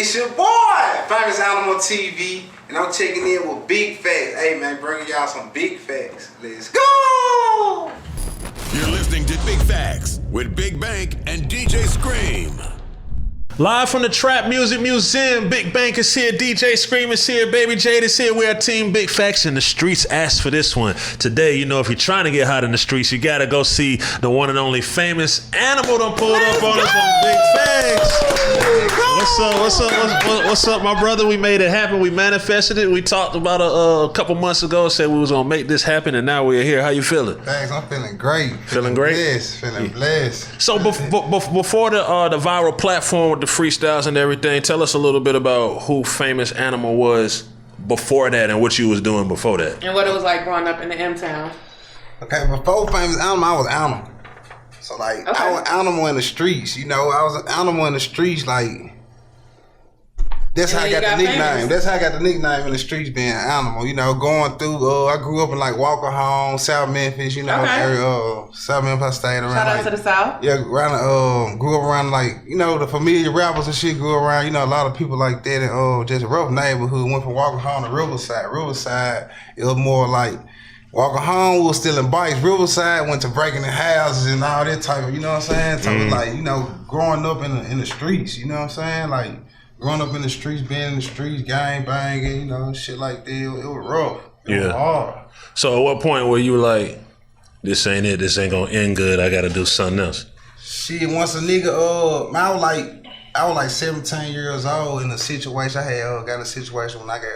It's your boy, Famous Animal TV, and I'm checking in with big facts. Hey man, bringing y'all some big facts. Let's go! You're listening to Big Facts with Big Bank and DJ Scream. Live from the Trap Music Museum, Big Bank is here, DJ Scream is here, Baby Jade is here. We're Team Big Facts, and the streets asked for this one. Today, you know, if you're trying to get hot in the streets, you gotta go see the one and only Famous Animal done pulled up on us on Big Facts. What's up, my brother? We made it happen. We manifested it. We talked about a couple months ago, said we was gonna make this happen, and now we're here. How you feeling? Thanks, I'm feeling great. Feeling great? Blessed, feeling blessed. So before the viral platform with the freestyles and everything, tell us a little bit about who Famous Animal was before that and what you was doing before that. And what it was like growing up in the M-Town. Okay, before Famous Animal, I was Animal. So like, okay. I was Animal in the streets, you know. I was an Animal in the streets, like, that's how I got the nickname. Famous. That's how I got the nickname in the streets, being Animal. You know, going through, I grew up in like Walker Home, South Memphis, you know, area, South Memphis, I stayed around. Shout out to the South. Yeah, around, grew up around like, you know, the familiar rappers and shit grew around, you know, a lot of people like that, and just a rough neighborhood. Went from Walker Home to Riverside. Riverside, it was more like, Walker Home was stealing bikes. Riverside went to breaking the houses and all that type of, you know what I'm saying? So it was like, you know, growing up in the streets, you know what I'm saying? Like, growing up in the streets, being in the streets, gang banging, you know, shit like that. It was rough. It was hard. So at what point were you like, this ain't it, this ain't gonna end good, I gotta do something else? Shit, once a nigga, I was like 17 years old in a situation. I had got in a situation when I got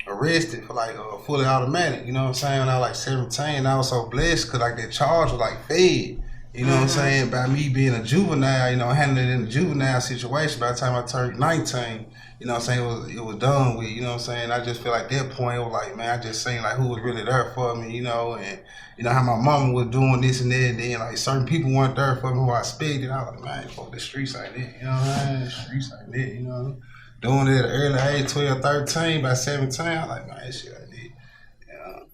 arrested for like fully automatic, you know what I'm saying? When I was like 17, I was so blessed because like that charge was like fed. You know what I'm saying? By me being a juvenile, you know, handling it in a juvenile situation, by the time I turned 19, you know what I'm saying, it was done with, you know what I'm saying? I just feel like that point, it was like, man, I just seen like who was really there for me, you know, and you know how my mama was doing this and that, and then like certain people weren't there for me who I expected. I was like, man, fuck, the streets like that, you know what I'm saying? The streets like that, you know? Doing it at an early age, 12, 13, by 17, I was like, man, shit like that. You know?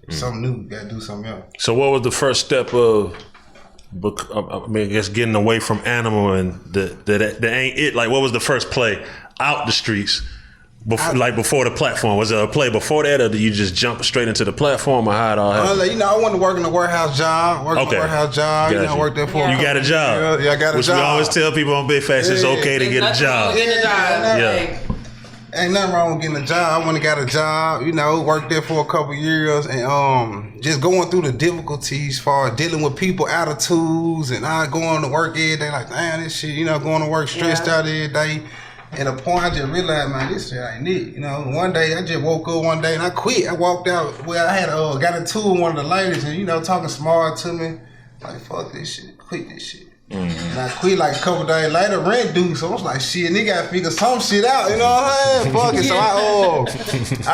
Something new, gotta do something else. So what was the first step of, I mean, I guess getting away from Animal and that ain't it? Like, what was the first play out the streets? Before the platform, was there a play before that, or did you just jump straight into the platform, or how it all happened? You know, I wanted to work in the warehouse job. You know, worked there for. You got a job. Yeah, I got a job. Which we always tell people on Big Facts, it's okay to get a job. Ain't nothing wrong with getting a job. I went and got a job, you know, worked there for a couple years, and just going through the difficulties for dealing with people, attitudes, and I going to work every day like, damn, this shit, you know, going to work stressed out every day. And the point I just realized, man, this shit ain't it. You know, one day I just woke up one day and I quit. I walked out where I had got into with one of the ladies, and you know, talking smart to me, like, fuck this shit, quit this shit. And I quit like a couple days later, rent due. So I was like, shit, nigga gotta figure some shit out, you know what I'm saying? Fuck it. So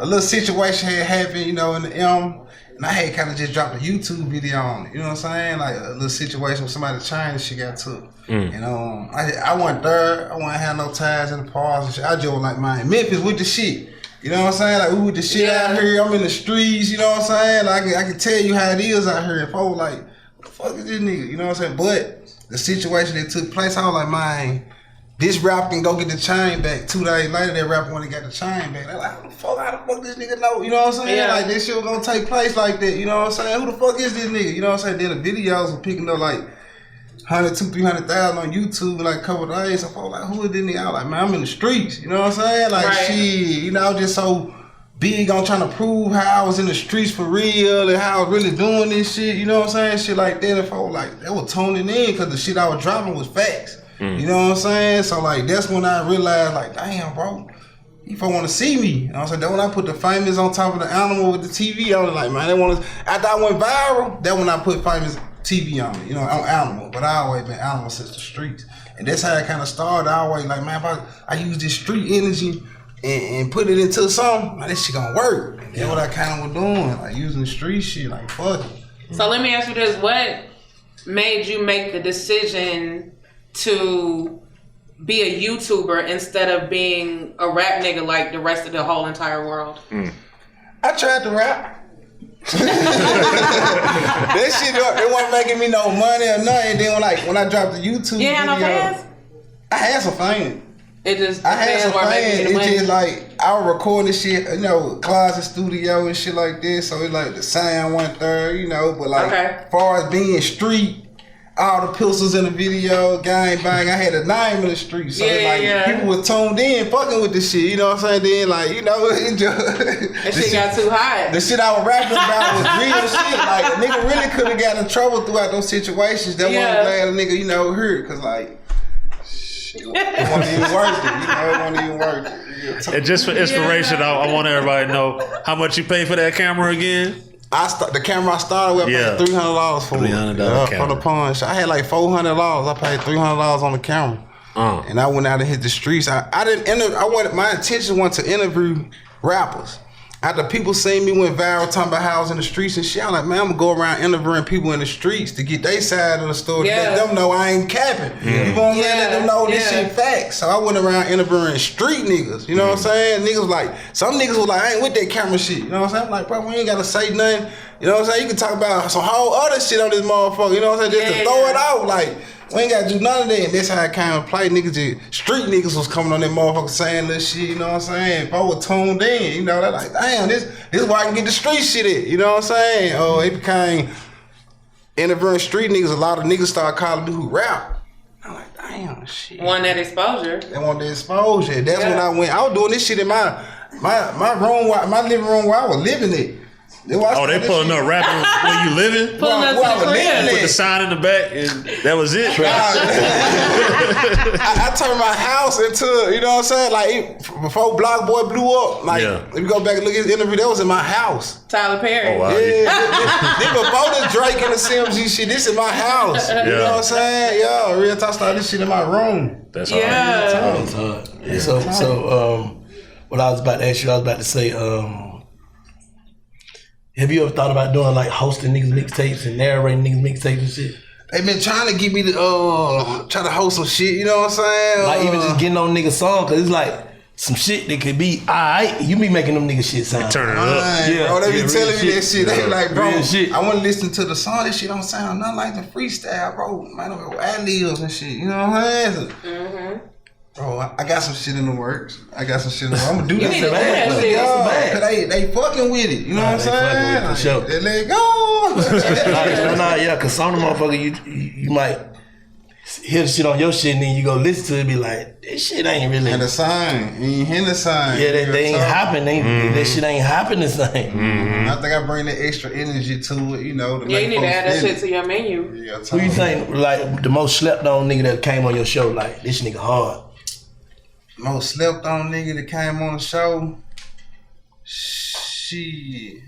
a little situation had happened, you know, in the M, and I had kind of just dropped a YouTube video on it, you know what I'm saying? Like a little situation with somebody China shit got took. And I went there, I wasn't have no ties in the bars and shit. I just was like, man, Memphis with the shit. You know what I'm saying? Like, we with the shit out here, I'm in the streets, you know what I'm saying? Like, I can tell you how it is out here. If I was like, what the fuck is this nigga? You know what I'm saying? But the situation that took place, I was like, man, this rapper can go get the chain back. 2 days later, that rapper when he got the chain back. They're like, how the fuck this nigga know? You know what I'm saying? Like, this shit was gonna take place like that. You know what I'm saying? Who the fuck is this nigga? You know what I'm saying? Then the videos were picking up like 100,000-300,000 on YouTube in like a couple of days. So I was like, who is this nigga? I was like, man, I'm in the streets. You know what I'm saying? Like, shit, you know, I was just so big on trying to prove how I was in the streets for real and how I was really doing this shit. You know what I'm saying? Shit like that. If I was like, they were tuning in because the shit I was dropping was facts. You know what I'm saying? So like, that's when I realized, like, damn, bro, if I want to see me, you know what I'm saying? That when I put the Famous on top of the Animal with the TV, I was like, man, they want to. After I went viral, that when I put Famous TV on it, you know, on Animal. But I always been Animal since the streets, and that's how it kind of started. I always like, man, if I use this street energy and put it into something, man, this shit gonna work. And that's what I kind of was doing, like using the street shit, like fuck it. So let me ask you this: what made you make the decision to be a YouTuber instead of being a rap nigga like the rest of the whole entire world? I tried to rap. That shit, it wasn't making me no money or nothing. Then when I dropped the YouTube video, no fans? I had some fans. It just I had some where fans. making the It's money. just like I was recording shit, you know, closet studio and shit like this. So it's like the sound went there, you know. But like, as far as being street, all the pistols in the video, gang bang. I had a name in the street, so people was tuned in, fucking with this shit. You know what I'm saying? Then like, you know, it just that shit got too hot. The shit I was rapping about was real shit. Like a nigga really could have got in trouble throughout those situations. That wasn't glad a nigga, you know, heard, cause like. It wasn't even worth it. You know, it wasn't even worth it. And just for inspiration, I want everybody to know how much you paid for that camera again. The camera I started with, I paid $300 for. $300 camera. For the pawn shop. I had like $400. I paid $300 on the camera. And I went out and hit the streets. I didn't enter. My intention was to interview rappers. After people seen me went viral talking about how I was in the streets and shit, I'm like, man, I'm gonna go around interviewing people in the streets to get their side of the story. Let them know I ain't capping. You know what I'm saying? Let them know this shit facts. So I went around interviewing street niggas. You know what I'm saying? Niggas like, some niggas was like, I ain't with that camera shit. You know what I'm saying? I'm like, bro, we ain't gotta say nothing. You know what I'm saying? You can talk about some whole other shit on this motherfucker. You know what I'm saying? Just to throw it out. Like, we ain't gotta do none of that. And that's how I kind of play. Street niggas was coming on that motherfucker saying this shit, you know what I'm saying? If I was tuned in, you know, they're like, damn, this is where I can get the street shit at. You know what I'm saying? Oh, it became interviewing street niggas. A lot of niggas started calling me who rap. I'm like, damn, shit. Want that exposure. They want the exposure. That's when I went. I was doing this shit in my room, my living room where I was living it. They pulling up rapping where you living? Pulling up to the crib. Put the sign in the back and that was it. I turned my house into, you know what I'm saying? Like before Block Boy blew up, like if you go back and look at his interview, that was in my house. Tyler Perry. Oh, wow. Then before the Drake and the CMG shit, this in my house. You know what I'm saying? Yo, real talk, started this shit in my room. That's hard. That's hard. Yeah. So what I was about to ask you, I was about to say, have you ever thought about doing like hosting niggas mixtapes and narrating niggas mixtapes and shit? They been trying to get me to try to host some shit, you know what I'm saying? Like even just getting on niggas' song, cause it's like some shit that could be alright. You be making them niggas shit sound. Turn it up. Bro, they be telling me that shit. They be like, bro, shit. I want to listen to the song. This shit don't sound nothing like the freestyle, bro. Man, don't go ad-libs and shit. You know what I'm saying? Bro, I got some shit in the works. I'm gonna do this. They fucking with it. You know what I'm saying? For sure. They let it go. Cause some of the motherfuckers you might hear the shit on your shit and then you go listen to it and be like, this shit ain't really. And the sign. You ain't hear the sign. Yeah, they ain't happening. That shit ain't happening the same. I think I bring that extra energy to it, you know. You need to add that shit to your menu. Who you think like the most slept on nigga that came on your show? Like, this nigga hard. Most slept on nigga that came on the show. Shit.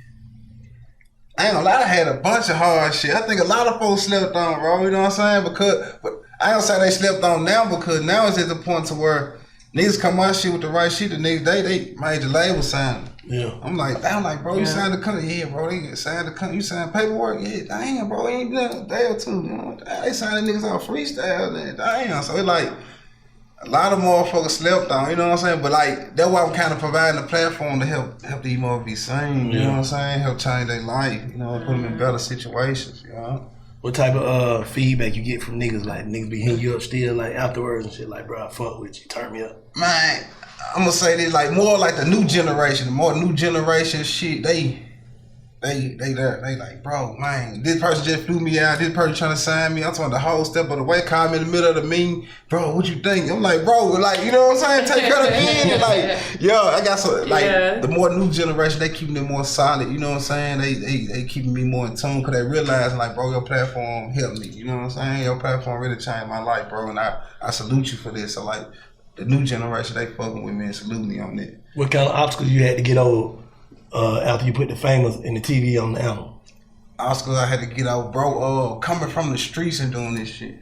I ain't gonna lie, I had a bunch of hard shit. I think a lot of folks slept on, bro. You know what I'm saying? But I don't say they slept on now because now it's at the point to where niggas come out shit with the right shit. The next day they made the label sign. Yeah. I'm like, bro, you signed the contract. Yeah, bro, they signed the contract. You signed paperwork. Yeah, damn, bro, ain't been a day or two. You know, they signed the niggas on freestyle. Damn, so it's like. A lot of motherfuckers slept on, you know what I'm saying? But like, that's why I'm kind of providing a platform to help these motherfuckers be seen, you know what I'm saying? Help change their life, you know, put them in better situations, you know? What type of feedback you get from niggas? Like, niggas be hitting you up still, like, afterwards and shit, like, bro, I fuck with you, turn me up. Man, I'm gonna say this, like, more like the new generation, shit, they like, bro, man, this person just flew me out, this person trying to sign me, I'm talking the whole step of the way, call me in the middle of the meeting, bro, what you think? I'm like, bro, like, you know what I'm saying? Take care of me, and like, yo, I got some, like, the more new generation, they keeping it more solid, you know what I'm saying? They keeping me more in tune, because they realize, like, bro, your platform helped me, you know what I'm saying? Your platform really changed my life, bro, and I salute you for this, so like, the new generation, they fucking with me and salute me on that. What kind of obstacles you had to get over after you put the famous and the TV on the album? Obstacles I had to get over, bro, coming from the streets and doing this shit.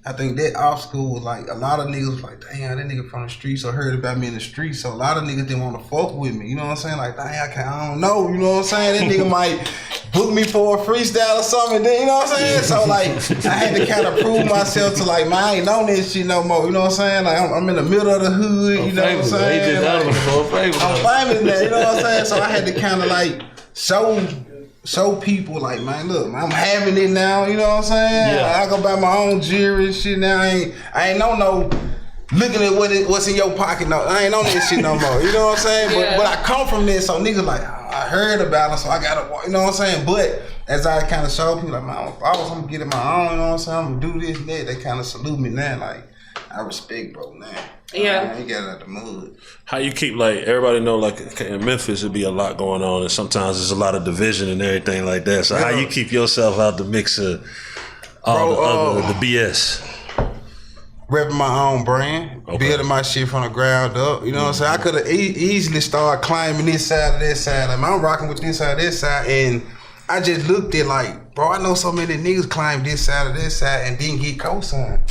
I think that obstacle was like, a lot of niggas was like, damn, that nigga from the streets or heard about me in the streets. So a lot of niggas didn't want to fuck with me. You know what I'm saying? Like, damn, I don't know. You know what I'm saying? That nigga might book me for a freestyle or something. Then, you know what I'm saying? So like, I had to kind of prove myself to like, man, I ain't on this shit no more. You know what I'm saying? Like, I'm in the middle of the hood. You know what I'm saying? Like, I'm famous now. You know what I'm saying? So I had to kind of like show people like, man, look, man, I'm having it now, you know what I'm saying? Yeah. I go buy my own jewelry and shit now. I ain't know no looking at what's in your pocket. No, I ain't on that shit no more. You know what I'm saying? Yeah. But I come from this, so niggas like, I heard about it, so I gotta, you know what I'm saying? But as I kind of show people, like, man, I'm gonna get it my own, you know what I'm saying? I'm gonna do this and that. They kind of salute me now, like, I respect bro now. Yeah. He got out the mud. How you keep, like, everybody know, like, in Memphis, it'd be a lot going on, and sometimes there's a lot of division and everything like that. So how you keep yourself out the mix of all the BS? Repping my own brand, building my shit from the ground up. You know what I'm saying? I could have easily started climbing this side or that side. Like, I'm rocking with this side or that side, and I just looked at like, bro, I know so many niggas climb this side or that side and didn't get co-signed.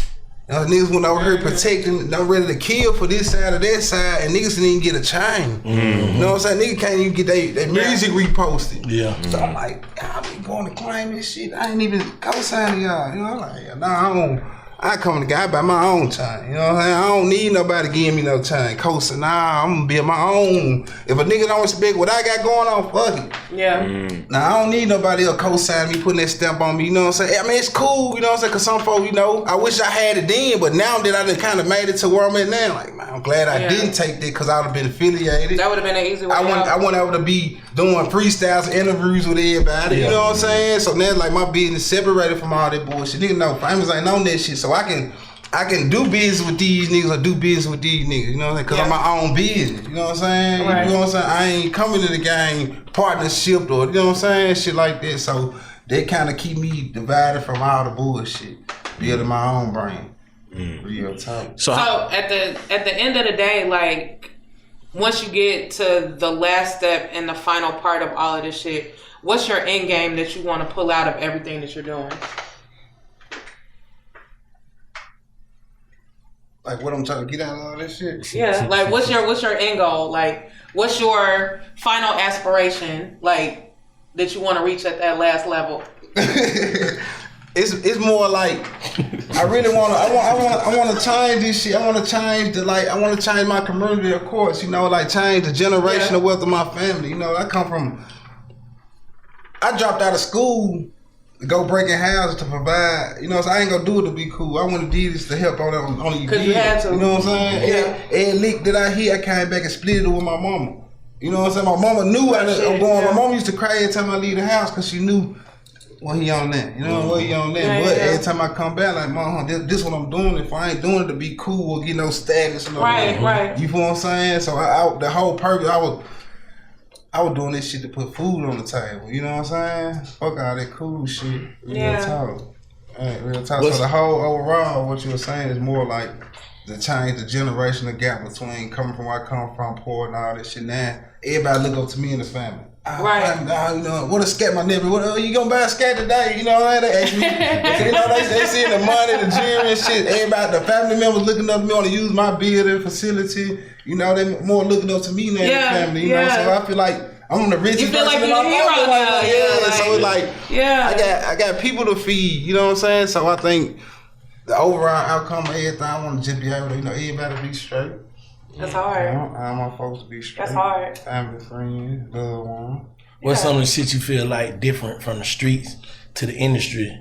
You know, niggas went over here protecting, I'm ready to kill for this side or that side, and niggas didn't even get a chain. You know what I'm saying? Niggas can't even get their music reposted. Yeah. So I'm like, I be going to climb this shit. I ain't even co-signing y'all. You know, I'm like, nah, I don't. I come to God by my own time. You know what I'm saying? I don't need nobody giving me no time. Coasting, nah, I'm gonna be my own. If a nigga don't respect what I got going on, fuck it. Yeah. Nah, I don't need nobody else co-signing me, putting that stamp on me. You know what I'm saying? I mean, it's cool, you know what I'm saying? Cause some folks, you know, I wish I had it then, but now that I done kind of made it to where I'm at now, like, man, I'm glad I didn't take that cause I would have been affiliated. That would have been an easy way I want able to be doing freestyles and interviews with everybody. You know what I'm saying? So now, like, my business separated from all that bullshit. Nigga, no, famous ain't on that shit, so I can do business with these niggas or do business with these niggas, you know what I'm saying? Cause I'm my own business, you know what I'm saying? Right. You know what I'm saying? I ain't coming to the game partnership or, you know what I'm saying? Shit like that. So they kind of keep me divided from all the bullshit, building my own brain. Real talk. So at the end of the day, like, once you get to the last step and the final part of all of this shit, what's your end game that you want to pull out of everything that you're doing? Like, what I'm trying to get out of all this shit? Yeah, like, what's your end goal? Like, what's your final aspiration, like, that you want to reach at that last level? It's more like I really want to change this shit. I want to change I want to change my community, of course. You know, like, change the generational wealth of my family. You know, I dropped out of school to go breaking houses to provide. You know, so I ain't gonna do it to be cool. I want to do this to help on you. Because you had to. You know what I'm saying? Yeah. Every lick that I hit, I came back and split it with my mama. You know what I'm saying? My mama knew I was going. Yeah. My mama used to cry every time I leave the house because she knew what he on that. You know what he on that. But every time I come back, like, mom, this what I'm doing. If I ain't doing it to be cool or get no status, Right. You feel what I'm saying? So the whole purpose, I was doing this shit to put food on the table. You know what I'm saying? Fuck all that cool shit. Real talk. Real talk. So the whole overall, what you were saying is more like to change the generational gap between coming from where I come from, poor and all this shit. Now everybody look up to me and the family. Right. You know, what a scat, my nigga. What you gonna buy a scat today? You know what I mean? They ask me. You know, they seeing the money, the jewelry and shit. Everybody, the family members looking up to me, want to use my building facility. You know, they more looking up to me than the family. You know, so I feel like I'm the richest. You feel like person you're in the my hero family. now. So it's like, I got people to feed. You know what I'm saying? So I think the overall outcome of everything, I want to just be able to, you know, everybody to be straight. That's hard. You know, I want folks to be straight. That's hard. Family, friends, loved one. What's some of the shit you feel like different from the streets to the industry?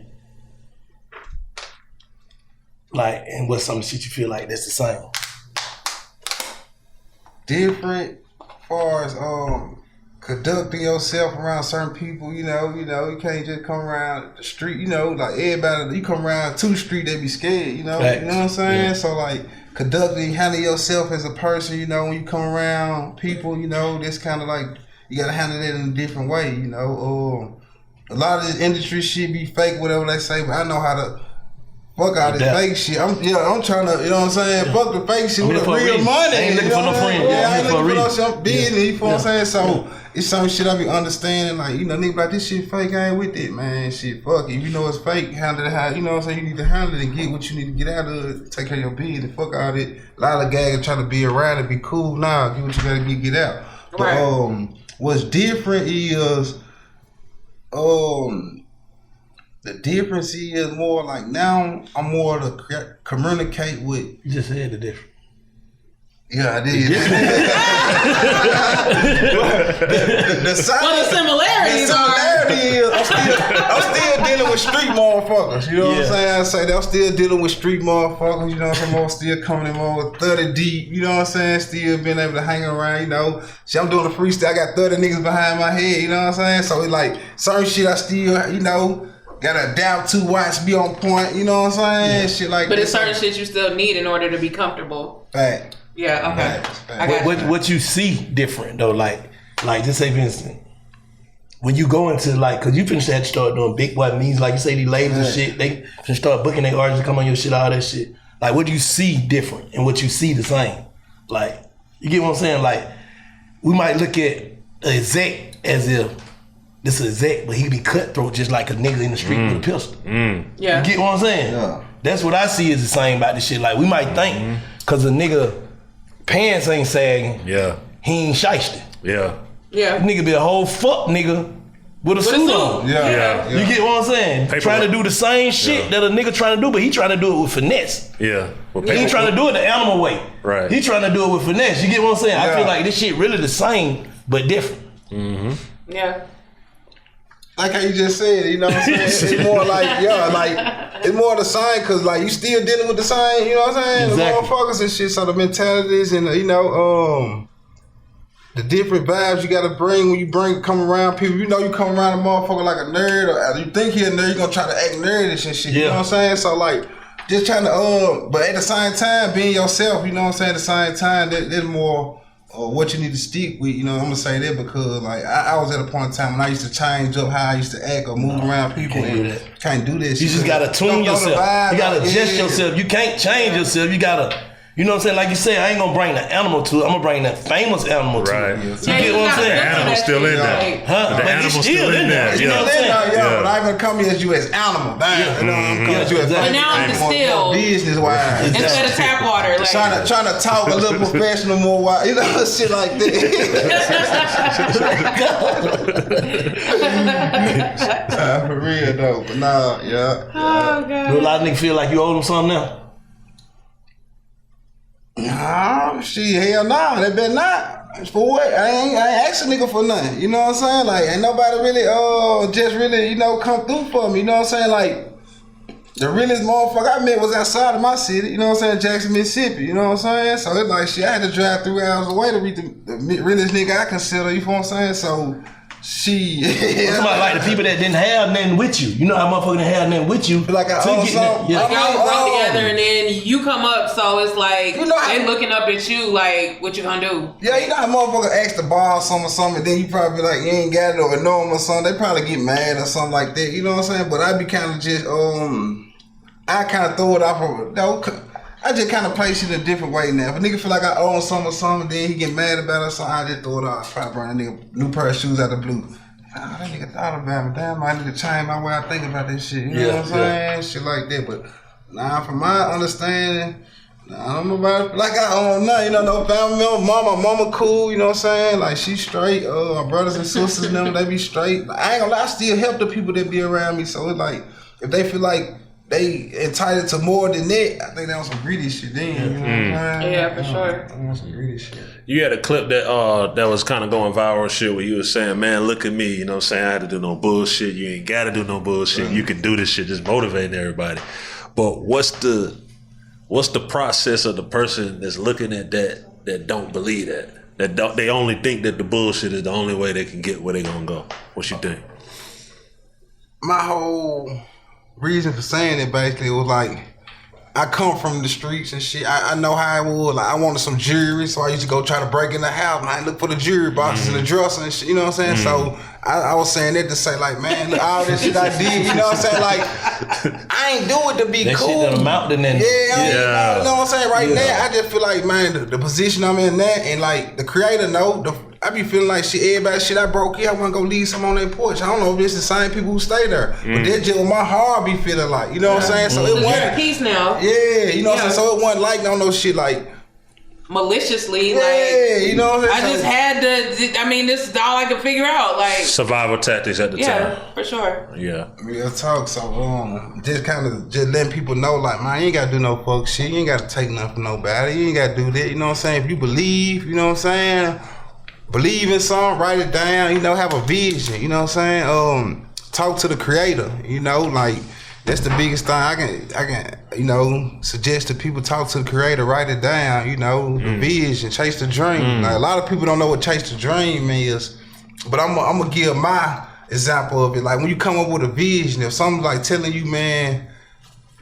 Like, and what's some of the shit you feel like that's the same? Different as far as conducting yourself around certain people, you know, you can't just come around the street, you know, like everybody, you come around to the street, they be scared, you know, Facts. You know what I'm saying? Yeah. So like conducting, handle yourself as a person, you know, when you come around people, you know, that's kind of like, you gotta handle that in a different way, you know. A lot of this industry shit be fake, whatever they say, but I know how to fuck all this fake shit. I'm trying to, you know what I'm saying? Yeah. Fuck the fake shit with the real money. I ain't looking for no friend. Yeah, I ain't looking for no shit. I'm business, you feel what I'm saying? So it's some shit I be understanding, like, you know, nigga, like, this shit fake, I ain't with it, man. Shit, fuck it. If you know it's fake, handle it how, you know what I'm saying? You need to handle it and get what you need to get out of it, take care of your business, fuck all that. A lot of gaggers trying to be around and be cool. Nah, get what you gotta get out. Right. But, what's different is, the difference is more like now I'm more to communicate with. You just said the difference. Yeah, I did. the similarities is I'm still dealing with street motherfuckers. You know what I'm saying? I say that I'm still dealing with street motherfuckers. You know what I'm saying? I'm still coming in more 30 deep. You know what I'm saying? Still being able to hang around. You know, see, I'm doing a freestyle. I got 30 niggas behind my head. You know what I'm saying? So it's like certain shit I still, you know, gotta adapt to, watch, be on point. You know what I'm saying? Shit like that. But it's certain shit you still need in order to be comfortable. Fact. Yeah, okay. I got What you see different though, like just say for instance, when you go into like, cause you finna have to start doing big boy meetings, like you say these labels and shit, they finna start booking their artists to come on your shit, all that shit. Like what do you see different and what you see the same? Like, you get what I'm saying? Like, we might look at an exec as if this is exec, but he be cutthroat just like a nigga in the street with a pistol. Yeah. You get what I'm saying? Yeah. That's what I see is the same about this shit. Like, we might think, cause a nigga pants ain't sagging, he ain't shiesty. Nigga be a whole fuck nigga with a suit on. You get what I'm saying? Trying to do the same shit that a nigga trying to do, but he trying to do it with finesse. He ain't trying to do it the animal way. He trying to do it with finesse. You get what I'm saying? I feel like this shit really the same, but different. Like how you just said, you know what I'm saying? It's more like, it's more the same, cause like you still dealing with the same, you know what I'm saying? Exactly. The motherfuckers and shit, so the mentalities and you know, the different vibes you gotta bring when you come around people. You know you come around a motherfucker like a nerd, or you think he a nerd, you gonna try to act nerdish and shit, you know what I'm saying? So like, just trying to, but at the same time, being yourself, you know what I'm saying? At the same time, there's more what you need to stick with, you know, I'm gonna say that because like I was at a point in time when I used to change up how I used to act or move around people can't do this. You just gotta tune yourself. You gotta adjust yourself. You can't change yourself. You gotta, you know what I'm saying? Like you said, I ain't gonna bring the animal to it. I'm gonna bring that famous animal to it. You get what I'm saying? The animal's still in there. The animal's still in there. You know what I'm saying? But I'm gonna come here as you as animal. Damn, you know, I'm coming as you as but now I'm still business wise. Instead of tap water. Like, trying to talk a little professional more wise, you know, shit like that. For real though. But nah, Oh god. Do a lot of niggas feel like you owe them something now? Nah, shit, hell nah, they better not. For what? I ain't asking nigga for nothing. You know what I'm saying? Like, ain't nobody really, just really, you know, come through for me. You know what I'm saying? Like, the realest motherfucker I met was outside of my city. You know what I'm saying? Jackson, Mississippi. You know what I'm saying? So it's like, shit, I had to drive 3 hours away to meet the realest nigga I consider. You know what I'm saying? So, somebody like the people that didn't have nothing with you. You know how motherfuckers didn't have nothing with you. Like I own something. Y'all grow together and then you come up, so it's like they looking up at you like, what you gonna do? Yeah, you know how motherfuckers ask to borrow something or something, then you probably be like, you ain't got it or ignore them or something. They probably get mad or something like that. You know what I'm saying? But I be kind of just, I kind of throw it off of, I just kind of place it a different way now. If a nigga feel like I own something or something, then he get mad about it or something, I just throw it off. Probably bring a nigga new pair of shoes out of the blue. That nigga thought about me. Damn, I need to change my way I think about this shit. You know what I'm saying? Shit like that. But from my understanding, I don't know about it. Like I own nothing. You know, no family member. Mama cool. You know what I'm saying? Like she straight. My brothers and sisters, them, they be straight. I ain't gonna lie. I still help the people that be around me. So it's like, if they feel like they entitled to more than that, I think that was some greedy shit then. You know what I'm saying? Yeah, for sure. That was some greedy shit. You had a clip that was kind of going viral shit where you was saying, man, look at me, you know what I'm saying? I had to do no bullshit. You ain't got to do no bullshit. You can do this shit, just motivating everybody. But what's the process of the person that's looking at that don't believe that they only think that the bullshit is the only way they can get where they gonna go? What you think? My whole reason for saying it basically was like, I come from the streets and shit. I know how it was. Like I wanted some jewelry, so I used to go try to break in the house and I look for the jewelry boxes and the dresser and shit. You know what I'm saying? So I was saying that to say like, man, look, all this shit I did. You know what I'm saying? Like I ain't do it to be that cool. That shit done mountain in. You know what I'm saying? Right now, I just feel like, man, the position I'm in now, and like the creator I be feeling like shit. Everybody shit I broke here, I want to go leave some on their porch. I don't know if it's the same people who stay there, but that's just what my heart be feeling like. You know what I'm saying? So it wasn't peace now. Yeah, you know what I'm saying? So it wasn't like no shit like maliciously. Yeah, Like, you know what I'm saying? I just had to. I mean, this is all I could figure out. Like Survival tactics at the time. yeah, for sure. Yeah. Real talk. So just kind of just letting people know, like, man, you ain't gotta do no fuck shit. You ain't gotta take nothing from nobody. You ain't gotta do that. You know what I'm saying? If you believe, you know what I'm saying? Believe in something, write it down. You know, have a vision. You know what I'm saying? Talk to the creator. You know, like. That's the biggest thing I can, you know, suggest to people. Talk to the creator, write it down, you know, the vision, chase the dream. Like, a lot of people don't know what chase the dream is, but I'm gonna give my example of it. Like, when you come up with a vision, if something like telling you, man,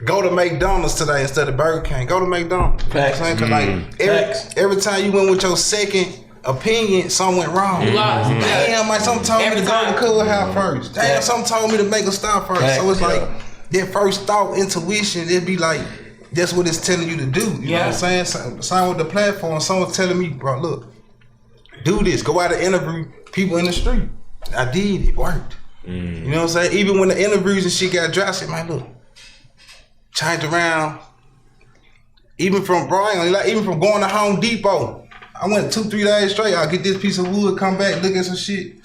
go to McDonald's today instead of Burger King, go to McDonald's. Facts. You know what I'm saying? 'Cause like every time you went with your second opinion, something went wrong. You lost. Damn, like something told me to go to the cool house first. Damn, something told me to make a stop first. So it's like, that first thought, intuition, it'd be like, that's what it's telling you to do. You know what I'm saying? Same with the platform. Someone's telling me, bro, look, do this. Go out and interview people in the street. I did. It worked. You know what I'm saying? Even when the interviews and shit got dry, I said, man, look, change around. Even from Brian, like, even from going to Home Depot, I went 2-3 days straight. I'll get this piece of wood, come back, look at some shit.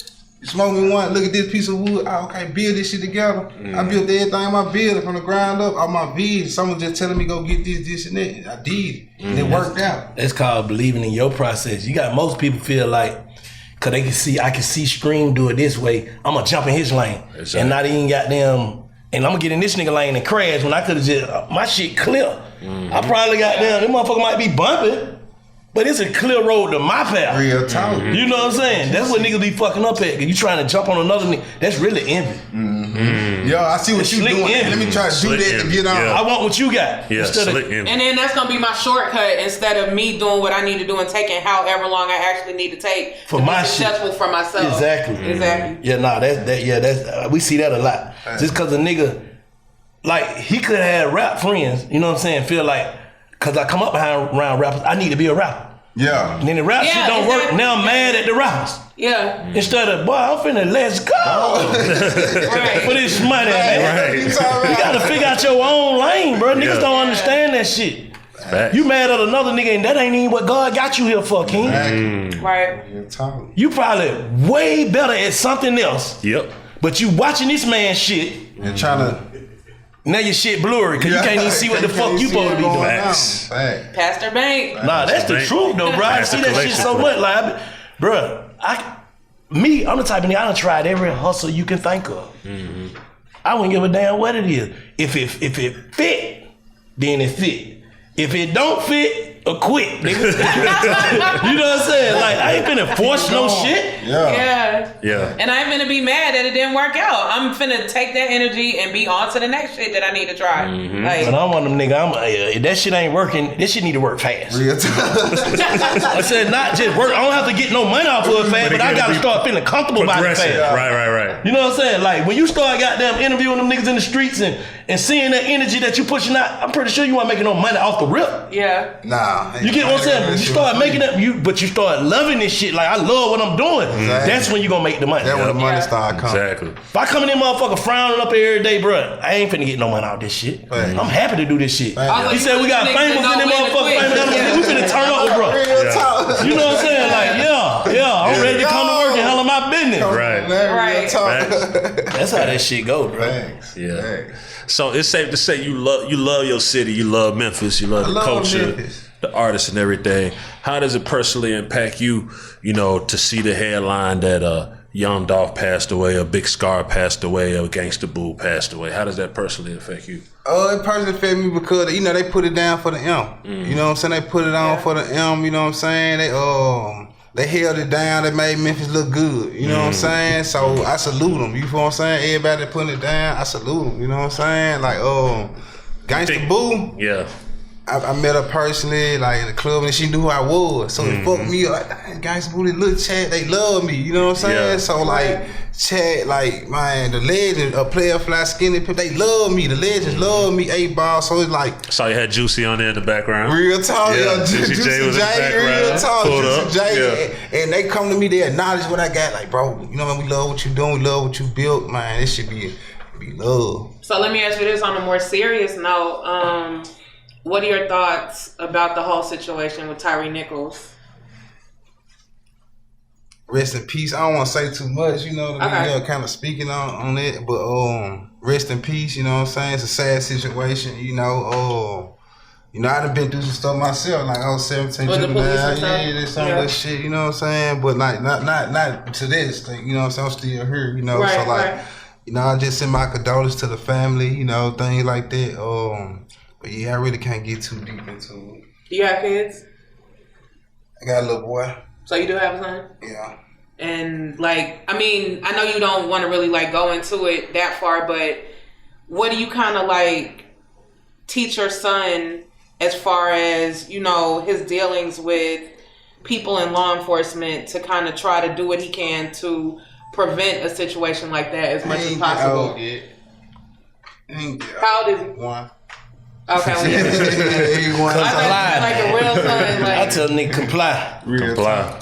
Smoke me one, look at this piece of wood. Okay, build this shit together. I built everything in my building from the ground up. All my vision. Someone just telling me go get this, and that. I did, and it worked out. That's called believing in your process. You got most people feel like, cause they can see, I can see Scream do it this way. I'm gonna jump in his lane, and not even goddamn. And I'm gonna get in this nigga lane and crash when I could have just my shit clear. I probably got down. This motherfucker might be bumping. But it's a clear road to my path. Real talk. You know what I'm saying? That's what niggas be fucking up at. Cause you trying to jump on another nigga. That's really envy. Yo, I see what you doing. Envy. Let me try to do that to get on. I want what you got. Yeah, slick And then that's gonna be my shortcut instead of me doing what I need to do and taking however long I actually need to take For to my be successful for myself. Exactly. Yeah, nah, that's we see that a lot. Just cause a nigga, like, he could have had rap friends, you know what I'm saying, feel like, cause I come up around rappers, I need to be a rapper. Yeah. And then the rap shit don't work. Now I'm mad at the rappers. Yeah. Instead of, boy, I'm finna let's go. Right. For this money, man. Right. You gotta figure out your own lane, bro. Niggas don't understand that shit. Facts. You mad at another nigga and that ain't even what God got you here for, King. Right. You probably way better at something else. Yep. But you watching this man shit. And trying to. Now your shit blurry because you can't even see what the fuck you supposed to be doing. Facts. Pastor Bank. Nah, that's the truth though, bro. I see that shit so much. Like, bro, I'm the type of nigga, I done tried every hustle you can think of. I wouldn't give a damn what it is. If it fit, then it fit. If it don't fit, quit, nigga. You know what I'm saying? Like, I ain't finna force no shit. Yeah. And I ain't finna be mad that it didn't work out. I'm finna take that energy and be on to the next shit that I need to try. Like, But I'm one of them nigga, if that shit ain't working, this shit need to work fast. I said not just work. I don't have to get no money off of it fast, but I gotta start feeling comfortable about it fast. Right. You know what I'm saying? Like, when you start goddamn interviewing them niggas in the streets and seeing that energy that you pushing out, I'm pretty sure you ain't making no money off the rip. yeah. Nah. You get what I'm saying? But you start making it, but you start loving this shit. Like, I love what I'm doing. Exactly. That's when you gonna make the money. That's when the money start coming. Exactly. If I come in there motherfucker frowning up every day, bro, I ain't finna get no money out of this shit. Right. I'm happy to do this shit. Right. He said we got famous in them motherfuckers. We finna turn up, bro. Real talk. You know what I'm saying? Like, I'm ready to come to work and handle my business. Right. Right. That's how that shit go, bro. Thanks. Yeah. Thanks. So it's safe to say you love your city, you love Memphis, you love the culture, Memphis. the artists and everything. How does it personally impact you, you know, to see the headline that Young Dolph passed away, a Big Scar passed away, a Gangsta Boo passed away? How does that personally affect you? It personally affect me because, you know, they put it down for the M. You know what I'm saying? They put it on for the M, you know what I'm saying? They held it down. They made Memphis look good. You know what I'm saying? So I salute them. You feel what I'm saying? Everybody that putting it down, I salute them. You know what I'm saying? Like, Gangsta Boo. Yeah. I met her personally, like, in the club, and she knew who I was. So it fucked me up. Like, Gangsta Boo, this little Chad, they love me. You know what I'm saying? Yeah. So, like, Chad, like, man, the legend, a player, fly, skinny, they love me. The legends love me, 8-ball. So it's like, Saw you had Juicy on there in the background. real talk, Yeah, Juicy J, was in the background. real talk, Pulled Juicy up. J. And they come to me, they acknowledge what I got. Like, bro, you know, man, we love what you doing, we love what you built, man. This should be love. So let me ask you this on a more serious note. What are your thoughts about the whole situation with Tyree Nichols? Rest in peace. I don't want to say too much, you know what I mean? Kind of speaking on it, but rest in peace, you know what I'm saying? It's a sad situation, you know. I done been through some stuff myself, like I was 17, some of that shit, you know what I'm saying? But like not to this, like, you know what I'm saying? I'm still here, you know. Right, so like, you know, I just send my condolences to the family, you know, things like that. But yeah, I really can't get too deep into it. Do you have kids? I got a little boy. So you do have a son? Yeah. And like, I mean, I know you don't want to really like go into it that far, but what do you kind of like teach your son as far as, you know, his dealings with people in law enforcement to kind of try to do what he can to prevent a situation like that as much as possible? How old is he? 1. Okay. Like a real son. Like, I tell nigga comply. Comply.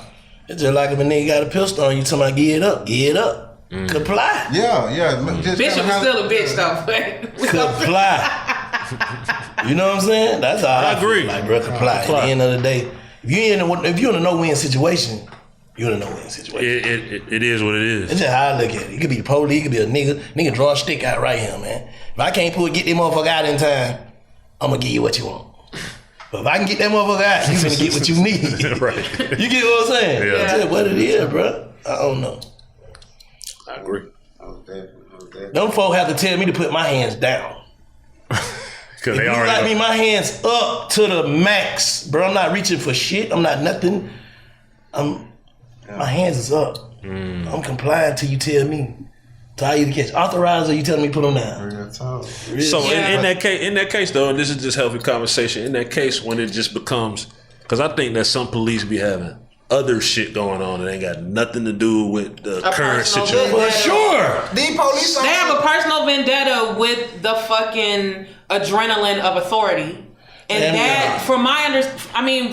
It's just like if a nigga got a pistol on you, talking about get it up. Comply. Yeah. Bishop is still a bitch though. But comply. You know what I'm saying? That's all I agree. Feel like, bro, comply. At the end of the day, if you're in a no-win situation, you're in a no-win situation. It is what it is. That's just how I look at it. It could be the police, it could be a nigga draw a stick out right here, man. If I can't get that motherfucker out in time, I'm gonna give you what you want. But if I can get that motherfucker out, you gonna get what you need. Right. You get what I'm saying? Yeah. That's just what it is, bro. I don't know. I agree. Them folk have to tell me to put my hands down. Because they If you already like me, my hands up to the max, bro. I'm not reaching for shit. I'm not nothing. My hands is up. I'm complying till you tell me. So I either catch authorized or you telling me put them down. So in that case though, and this is just healthy conversation. In that case, when it just becomes, because I think that some police be having other shit going on that ain't got nothing to do with the current situation. For sure. The police they have a personal vendetta with the fucking adrenaline of authority. And that, from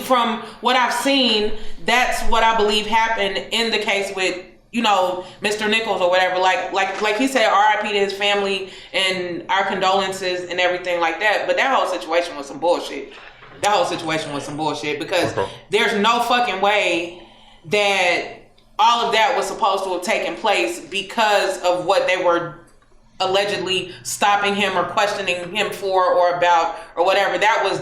from what I've seen, that's what I believe happened in the case with, you know, Mr. Nichols or whatever. Like he said, R.I.P. to his family and our condolences and everything like that. But that whole situation was some bullshit. Because there's no fucking way that all of that was supposed to have taken place because of what they were allegedly stopping him or questioning him for or about or whatever. That was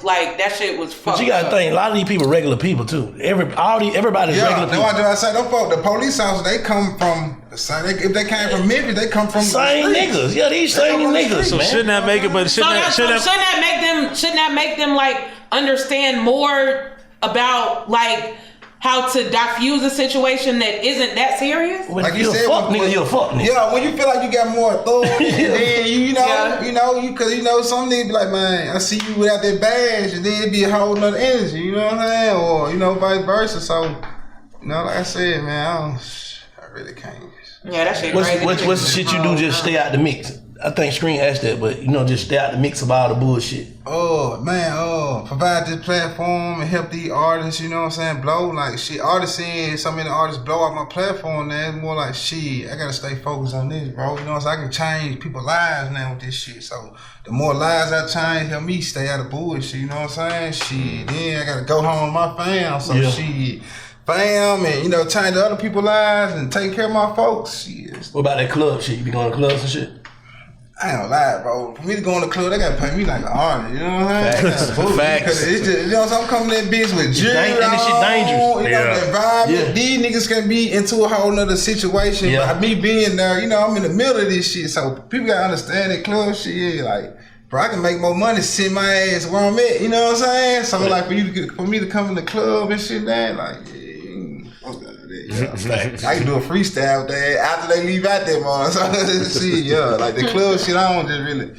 like, that shit was fucked up. But you gotta think, a lot of these people regular people too. Everybody's regular people. I say, the police officers, they come from the same. If they came from Memphis, they come from same niggas. Yeah, these same niggas. So man. shouldn't that make it? But shouldn't that make them like understand more about like how to diffuse a situation that isn't that serious? Like you said, you're a fuck nigga. Yeah, when you feel like you got more authority, then because some niggas be like, man, I see you without that badge, and then it be a whole nother energy, you know what I'm saying? Or vice versa. So, like I said, man, I really can't. Yeah, that shit crazy. What's the shit you do just stay out the mix? I think Screen asked that, but just stay out the mix of all the bullshit. Oh man, provide this platform and help these artists, you know what I'm saying, blow like shit. Artists seeing so many artists blow off my platform now, it's more like shit, I gotta stay focused on this, bro. You know, so I can change people's lives now with this shit. So the more lives I change, help me stay out of bullshit, you know what I'm saying? Shit. Then I gotta go home with my fam, so shit. Fam and change the other people's lives and take care of my folks. Shit. What about that club shit? You be going to clubs and shit? I ain't gonna lie, bro. For me to go in the club, they gotta pay me like an artist. You know what I'm saying? Facts. Because it's just, so I'm coming to that bitch with jewelry and this shit dangerous. The environment. Yeah. These niggas can be into a whole nother situation. Yeah. But me being there, I'm in the middle of this shit. So people gotta understand that club shit. Like, bro, I can make more money sitting my ass where I'm at. You know what I'm saying? So like for me to come in the club and shit, man, like. I can do a freestyle with that after they leave out there, man. So like the club shit, I don't just really.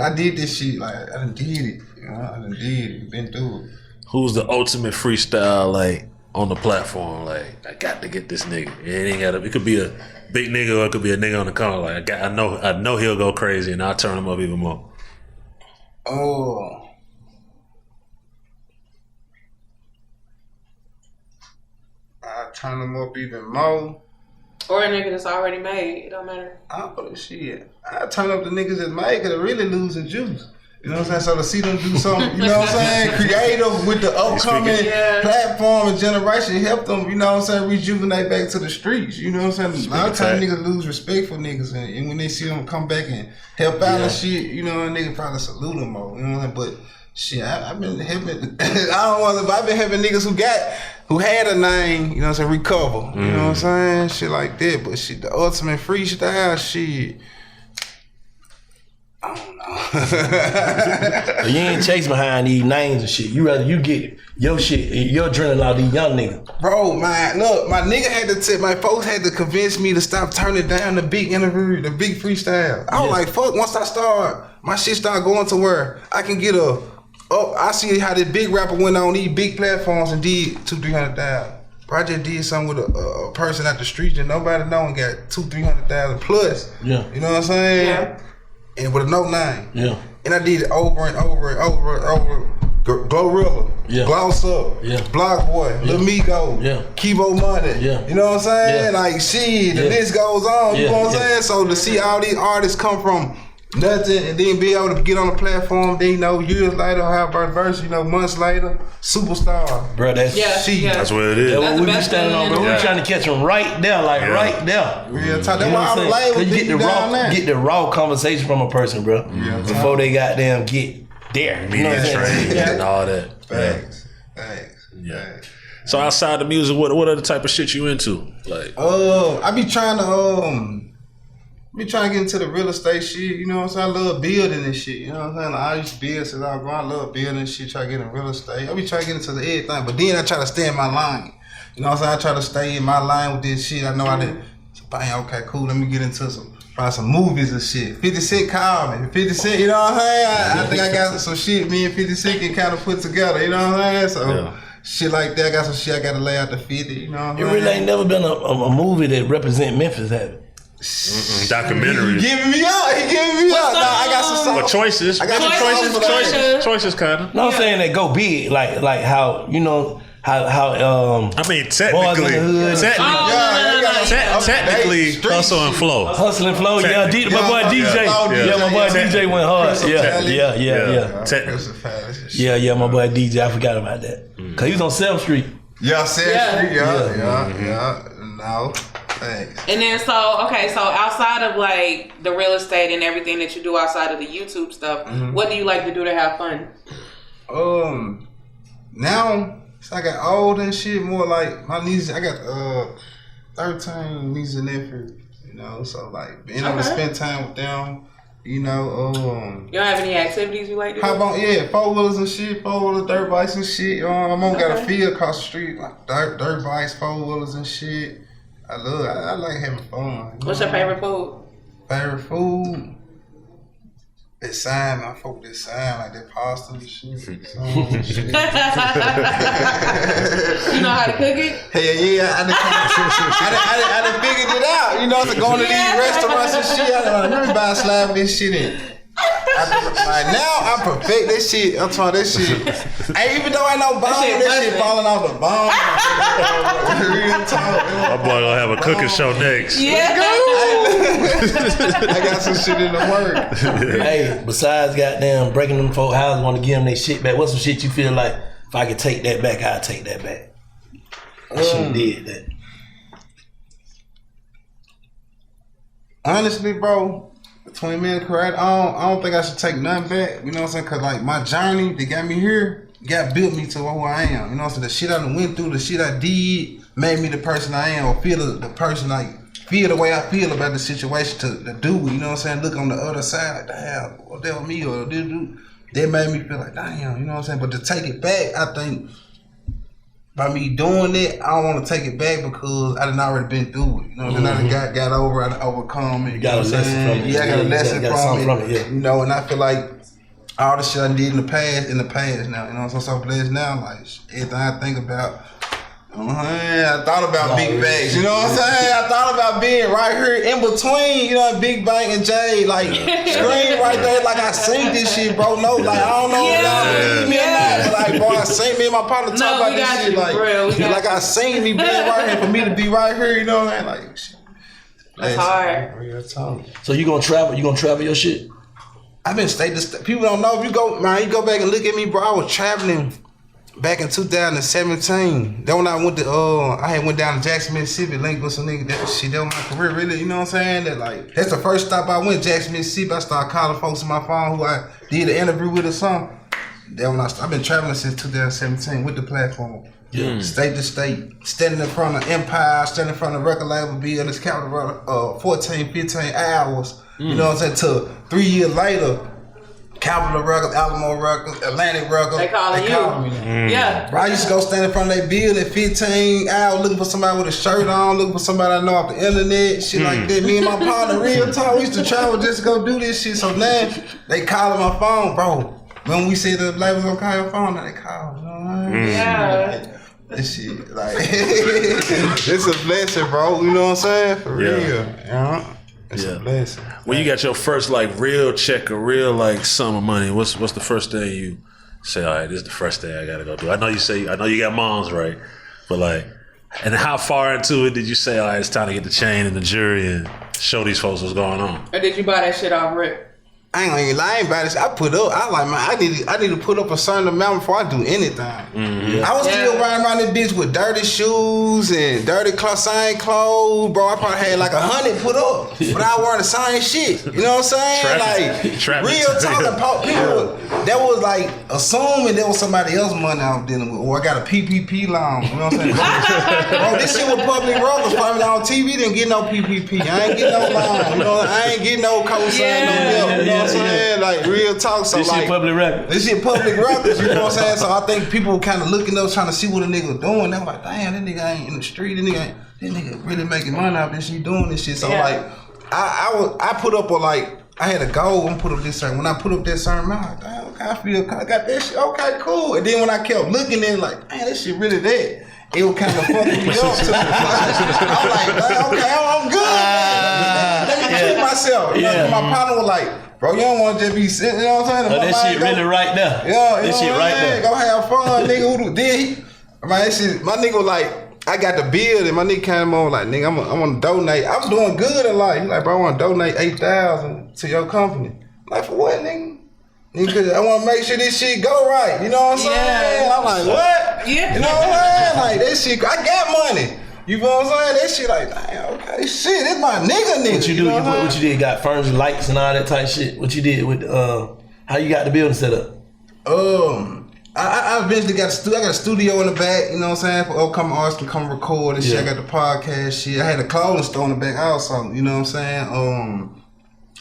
I did this shit, like I done did it. I done did it. Been through it. Who's the ultimate freestyle like on the platform? Like I got to get this nigga. It ain't gotta. It could be a big nigga or it could be a nigga on the corner. Like I know he'll go crazy and I'll turn him up even more. Oh. I turn them up even more. Or a nigga that's already made. It don't matter. Shit. I turn up the niggas that's made because they're really losing juice. You know what I'm saying? So to see them do something, you know what I'm saying, creative with the upcoming platform and generation, help them, you know what I'm saying, rejuvenate back to the streets. You know what I'm saying? A lot of times niggas lose respect for niggas, and when they see them come back and help out and shit, you know, niggas probably salute them more. You know what I'm saying? But shit, I've been helping. I've been helping niggas who had a name, you know what I'm saying, recover. You know what I'm saying? Shit like that. But shit, the ultimate freestyle shit, I don't know. You ain't chasing behind these names and shit. You rather you get your shit, your adrenaline out of these young niggas. Bro, look, my nigga had to my folks had to convince me to stop turning down the big interview, the big freestyle. I was like, fuck, once I start, my shit start going to where I can get I see how this big rapper went on these big platforms and did 200,000-300,000. Bro, I just did something with a person at the street that nobody know and got 200,000-300,000 plus. Yeah. You know what I'm saying? Yeah. And with no name. Yeah. And I did it over and over and over and over. Glorilla, Gloss Up, Block Boy, Lil Migo, Kivo Money. You know what I'm saying? Like shit, the list goes on. You know what I'm saying? So to see all these artists come from nothing and then be able to get on the platform, then you know, years later, have a verse, you know, months later, superstar. Bro, that's shit. That's what it is. That's what we be standing on, bro. We trying to catch them right there, like right there. Real talk. That's why I'm labeled. Get the raw conversation from a person, bro. Before they goddamn get there. You know what I'm saying? And all that. Thanks. So outside the music, what other type of shit you into? Like, I be trying to get into the real estate shit, you know what I'm saying? I love building and shit, you know what I'm saying? Like, I used to build since I was growing. I love building and shit, try to get in real estate. I be trying to get into everything, but then I try to stay in my lane. You know what I'm saying? I try to stay in my line with this shit. I know I did. So, bang, okay, cool, let me get into some movies and shit. 50 Cent called me. 50 Cent, you know what I'm saying? I think I got some shit me and 50 Cent can kind of put together, you know what I'm saying? So, shit like that, I got some shit I got to lay out the 50, you know what I'm saying? It really ain't never been a movie that represent Memphis, have it? Documentaries. He giving me up. Nah, I got some songs. But choices. I got some Choices, kind of. No, I'm saying that go big, like how, you know, how I mean, technically, hustle and flow. Hustle and flow, my boy DJ. My boy DJ went hard. Yeah, my boy DJ, I forgot about that. Cause he was on 7th Street. Yeah, 7th Street, yeah. No. Thanks. And then so outside of like the real estate and everything that you do outside of the YouTube stuff, what do you like to do to have fun? Now since I got old and shit, more like my nieces. I got 13 nieces and nephews. You know, so like being able to spend time with them. You know, you don't have any activities you like to do? How about 4-wheelers and shit, 4-wheelers, dirt bikes and shit. My mom got a field across the street, like dirt bikes, 4-wheelers and shit. I like having fun. What's your favorite food? Favorite food? That sign, I fuck with that sign, like that pasta and shit. You know how to cook it? Hell yeah, I done figured it out. You know, to go to these restaurants and shit. Let me buy a slab of this shit in. Like now I perfect this shit. I'm talking that shit. Hey, even though I know bone, that shit falling off the bone. Real talk. My boy gonna have a cooking show next. Yeah. I got some shit in the work. Hey, besides goddamn breaking them folk houses, want to give them their shit back. What's some shit you feel like if I could take that back, I'd take that back? I shouldn't did that. Honestly, bro. 20-minute career, I don't think I should take nothing back. You know what I'm saying? Cause like my journey that got me here, built me to who I am. You know what I'm saying? The shit I done went through, the shit I did, made me the person I am, or feel the person feel the way I feel about the situation to do it. You know what I'm saying? Look on the other side, like damn, what that was me or dude. That made me feel like damn. You know what I'm saying? But to take it back, I think by me doing it, I don't want to take it back because I done already been through it. You know, then I done got over, I done overcome it. You got a lesson from it. Yeah, I got a lesson from it. Yeah. You know, and I feel like all the shit I did in the past now. You know, I'm so blessed now. Like everything I think about. I thought about big bags, you know what I'm saying? I thought about being right here in between, you know, Big Bang and Jay, like screen right there, like I seen this shit, bro. No, like I don't know if y'all believe me or not, but like, bro, I seen me and my partner talk about this shit, like I seen me being right here for me to be right here, you know what I'm saying? Like, shit. That's hard. So you gonna travel? You gonna travel your shit? I've been state to state. People don't know. If you go back and look at me, bro. I was traveling back in 2017. Then when I went to I had went down to Jackson, Mississippi, linked with some nigga. That was my career, really. You know what I'm saying? That's the first stop I went, Jackson, Mississippi. I started calling folks on my phone who I did an interview with or something. Then when I've been traveling since 2017 with the platform. Yeah. State to state, standing in front of Empire, standing in front of record label buildings, counting 14, 15 hours. You know what I'm saying? Till 3 years later, Capitol Records, Alamo Records, Atlantic Records. They calling me. Yeah. Bro, I used to go stand in front of their building 15 hours looking for somebody with a shirt on, looking for somebody I know off the internet, shit like that. Me and my partner, real talk, we used to travel just to go do this shit. So now they calling my phone, bro. When we say the label's gonna call your phone, now they call. You know what I mean? Yeah. This shit, like, it's a blessing, bro. You know what I'm saying? For real. Yeah. It's a blessing. When you got your first like real check or real like sum of money, what's the first thing you say? All right, this is the first thing I gotta go do. I know you got moms, right? But like, and how far into it did you say, all right, it's time to get the chain and the jury and show these folks what's going on? Or did you buy that shit off rip? I ain't gonna lie about this. I need to put up a certain amount before I do anything. Mm-hmm. I was still riding around this bitch with dirty shoes and dirty same clothes, bro. I probably had like 100 put up, but I wearing the same shit. You know what I'm saying? Real talking, people that was like assuming there was somebody else's money I was dealing with, or I got a PPP loan. You know what I'm saying? Bro, this shit with public records, probably on TV didn't get no PPP. I ain't get no loan. You know, I ain't get no cosign, no help. You know what I'm saying? Like, real talk. So this like, shit public record. This shit public records, you know what I'm saying? So I think people were kind of looking up, trying to see what a nigga doing. They were like, damn, that nigga ain't in the street. This nigga really making money out this shit, doing this shit. So like, I put up I had a goal. I'm put up this certain. When I put up that certain amount, damn, okay, I got that shit. Okay, cool. And then when I kept looking at it, like, man, this shit really that. It was kind of fucking me up. So I'm like, okay, I'm good. Let me treat myself. You know, my partner was like, bro, you don't want to just be sitting, you know what I'm saying? Oh, that shit really right there. Yeah, that shit right there. Go have fun, nigga. Then that shit, my nigga was like, I got the bill, and my nigga came on like, nigga, I'm gonna donate. I'm doing good in life. He's like, bro, I want to donate $8,000 to your company. I'm like, for what, nigga? Because I want to make sure this shit go right. You know what I'm saying? I'm like, what? Yeah. You know what I'm saying? Like, that shit, I got money. You know what I'm saying? That shit like, damn, okay, shit, this my nigga. What you do? What you did? Got furniture, lights, and all that type shit. What you did with how you got the building set up? I eventually got I got a studio in the back. You know what I'm saying? For upcoming artists to come record and shit. I got the podcast shit. I had a clothing store in the back also. You know what I'm saying?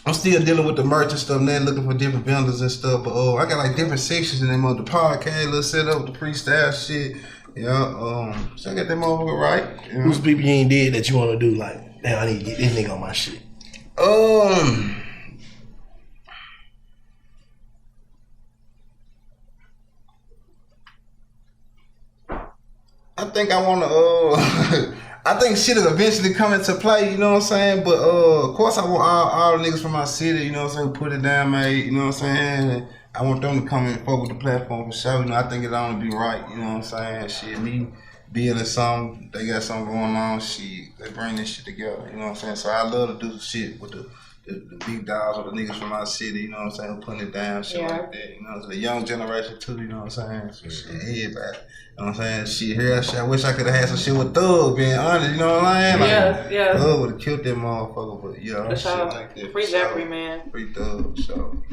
I'm still dealing with the merch and stuff now, looking for different vendors and stuff. But I got like different sections in them of the podcast, little setup, the freestyle shit. Yeah, so I got that motherfucker right. You know? Who's people you ain't did that you want to do? Like, damn, I need to get this nigga on my shit. I think I want to. I think shit is eventually coming to play. You know what I'm saying? But of course, I want all the niggas from my city. You know what I'm saying? Put it down, mate. You know what I'm saying? And I want them to come and fuck with the platform for sure. You know, I think it ought to be right. You know what I'm saying? Shit, me building something, they got something going on. Shit, they bring this shit together. You know what I'm saying? So I love to do shit with the big dogs or the niggas from my city. You know what I'm saying? Putting it down, shit like that. You know, so the young generation too. You know what I'm saying? So shit, everybody. You know what I'm saying? Shit, here, I wish I could have had some shit with Thug, being honest. You know what I'm saying? Like, Thug would have killed that motherfucker, but yeah, shit like that. Free Jeffrey, man. Free Thug, so.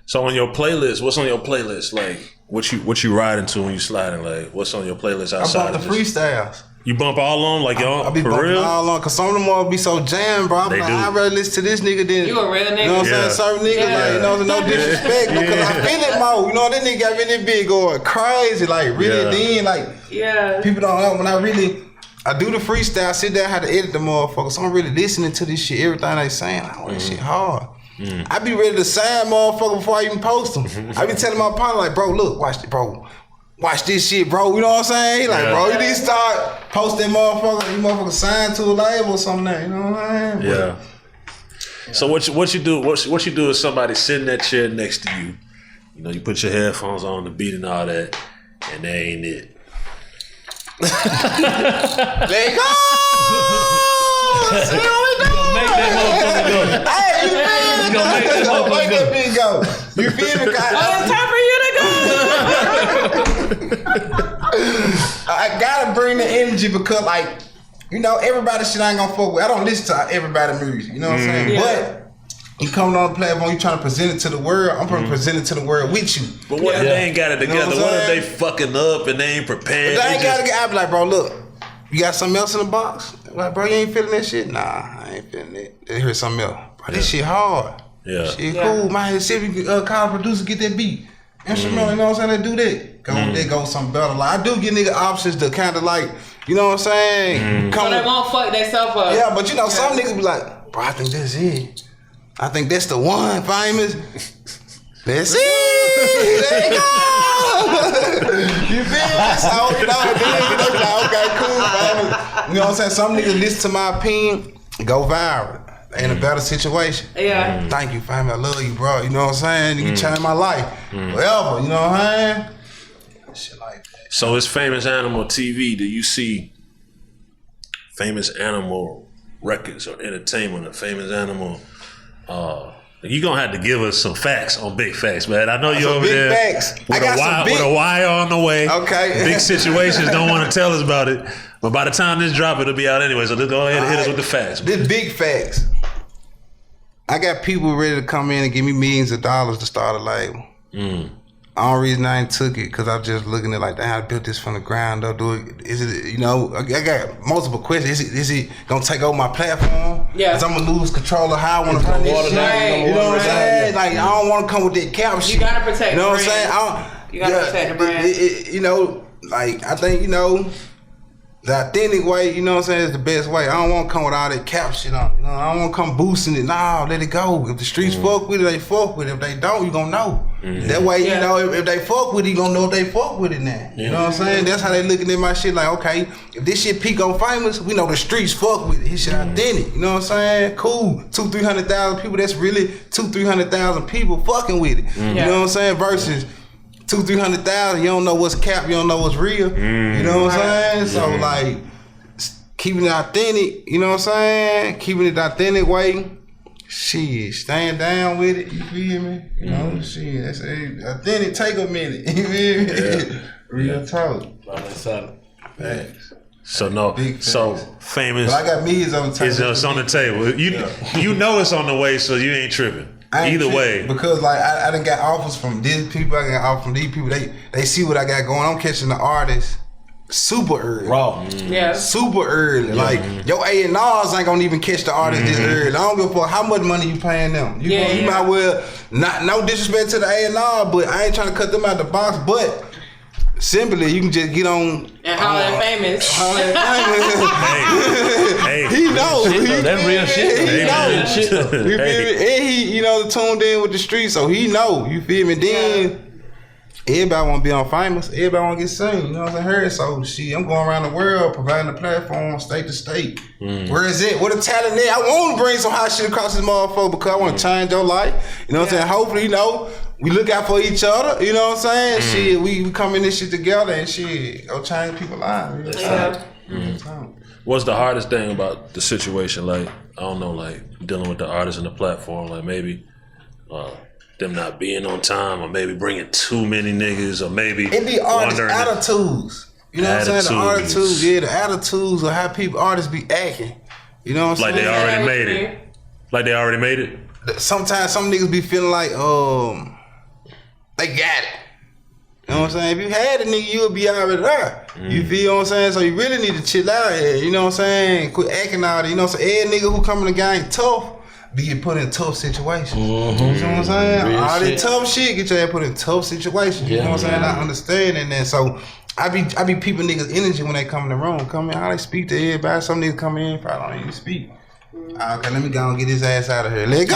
So on your playlist, what's on your playlist? Like, what you riding to when you sliding? Like, what's on your playlist outside? I bump the freestyles. You bump all on, like y'all? I be bumping real? all on, cause some of them all be so jammed, bro. I'm like, I'd rather listen to this nigga than you a real nigga. You know what I'm saying? Certain niggas, like, you know, no disrespect, because I feel it more. You know, that nigga got really big going crazy, like really then, like people don't know when I do the freestyle, sit down, how to edit the motherfucker. So I'm really listening to this shit, everything they saying. Like, oh, this shit hard. I be ready to sign motherfucker before I even post them. I be telling my partner, like, bro, look, watch it, bro. Watch this shit, bro. You know what I'm saying? He like, bro, you need to start posting motherfucker. You motherfucker sign to a label or something. You know what I'm saying? Yeah. So what you do? What you do is somebody sitting in that chair next to you. You know, you put your headphones on, the beat and all that, and that ain't it. Let go. See what we doing? Make that motherfucker go. Hey, you feel me? just gonna make that Don't make that motherfucker bitch go. You feel me? It's time for you to go. I gotta bring the energy because, like, you know, everybody shit I ain't gonna fuck with. I don't listen to everybody's music. You know what I'm saying? Yeah. But you coming on the platform, you trying to present it to the world. I'm trying to present it to the world with you. But what if they ain't got it together? You know what if saying? they fucking up and they ain't prepared? If they ain't gotta get. I be like, bro, look, you got something else in the box? I'm like, bro, you ain't feeling that shit? Nah, I ain't feeling it. They hear something else. Bro, this shit hard. Yeah. Shit cool, man. See if you can call a producer, get that beat. Instrumental, you know what I'm saying? They do that. Go there, go something better. Like, I do give nigga options to kind of like, you know what I'm saying? So they won't fuck themselves up. Yeah, but you know, some niggas be like, bro, I think that's it. I think that's the one, famous. That's it. There you go. You feel me? So, you know, then they be like, okay, cool, famous. You know what I'm saying? Some niggas listen to my opinion, go viral. They in a better situation. Yeah. Thank you, family. I love you, bro. You know what I'm saying? You can change my life. Whatever, you know what I'm saying? Shit like that. So it's Famous Animal TV. Do you see Famous Animal Records or entertainment or Famous Animal? You're going to have to give us some facts on Big Facts, man. I know you're over big there facts. with a wire on the way. Okay. Big situations, don't want to tell us about it. But by the time this drop, it'll be out anyway. So let's go ahead and hit us with the facts. This big facts. I got people ready to come in and give me millions of dollars to start a label. The only reason I ain't took it because I'm just looking at like, damn, I built this from the ground up. Is it, you know, I got multiple questions. Is it gonna take over my platform? Yeah. Because I'm gonna lose control of how I want to run this shit. Right. You know what I'm saying? Like, I don't want to come with that cap shit. You gotta protect You know the what I'm saying? You gotta protect the brand. You know, like, I think, you know, the authentic way, you know what I'm saying, is the best way. I don't want to come with all that cap shit on. You know, I don't want to come boosting it. Nah, let it go. If the streets fuck with it, they fuck with it. If they don't, you gonna know. That way, you know, if they fuck with it, you gonna know if they fuck with it now. You know what I'm saying? That's how they looking at my shit like, okay, if this shit peak on famous, we know the streets fuck with it. His shit authentic. You know what I'm saying? Cool. 200,000-300,000 people, that's really 200,000-300,000 people fucking with it. You know what I'm saying? Versus 200,000-300,000, you don't know what's cap, you don't know what's real. You know what I'm saying? So like, keeping it authentic, you know what I'm saying? Keeping it the authentic way, shit, staying down with it, you feel me? You know, shit, that's authentic, take a minute, you feel me? Real talk. Facts. So no, Big so facts. Famous But I got millions on the table. it's on the table. You know it's on the way, so you ain't tripping. I ain't Either tripping way. because like I done got offers from these people, I got offers from these people. They see what I got going. I'm catching the artists super early. raw. Yeah. Super early. Like your A&Rs ain't gonna even catch the artist this early. I don't give a fuck how much money you paying them. You might well not, no disrespect to the A&R, but I ain't trying to cut them out the box. But simply, you can just get on And holler at Famous. Hey, He know. That's real shit. He Hey, know. real shit. You feel me? And he, you know, tuned in with the streets, so he know. You feel me? Then everybody want to be on famous. Everybody want to get seen. You know what I'm saying? So shit, I'm going around the world providing a platform, state to state. Where is it? What a talent there? I want to bring some hot shit across this motherfucker because I want to change your life. You know what I'm saying? Hopefully, you know, we look out for each other. You know what I'm saying? Shit, we come in this shit together and shit, go change people's lives. What's the hardest thing about the situation? Like, I don't know, like dealing with the artists and the platform, like maybe them not being on time, or maybe bringing too many niggas, or maybe It be artist wondering attitudes. You know what I'm saying? The Attitudes. attitudes, yeah, the attitudes of how people artists be acting. You know what I'm like saying? they already made it. Like they already made it. Sometimes some niggas be feeling like they got it. You know what I'm saying? If you had a nigga, you would be already there. You feel what I'm saying? So you really need to chill out here. You know what I'm saying? Quit acting out. You know what I'm saying? Every nigga who come in the game tough be get put in tough situations. You know what I'm saying? Real All shit. that tough shit get your ass put in tough situations. You know what I'm saying? I understand and then so I be peeping niggas' energy when they come in the room. Come in, how they speak to everybody. Some niggas come in, probably don't even speak. Okay, let me go and get his ass out of here. Let go,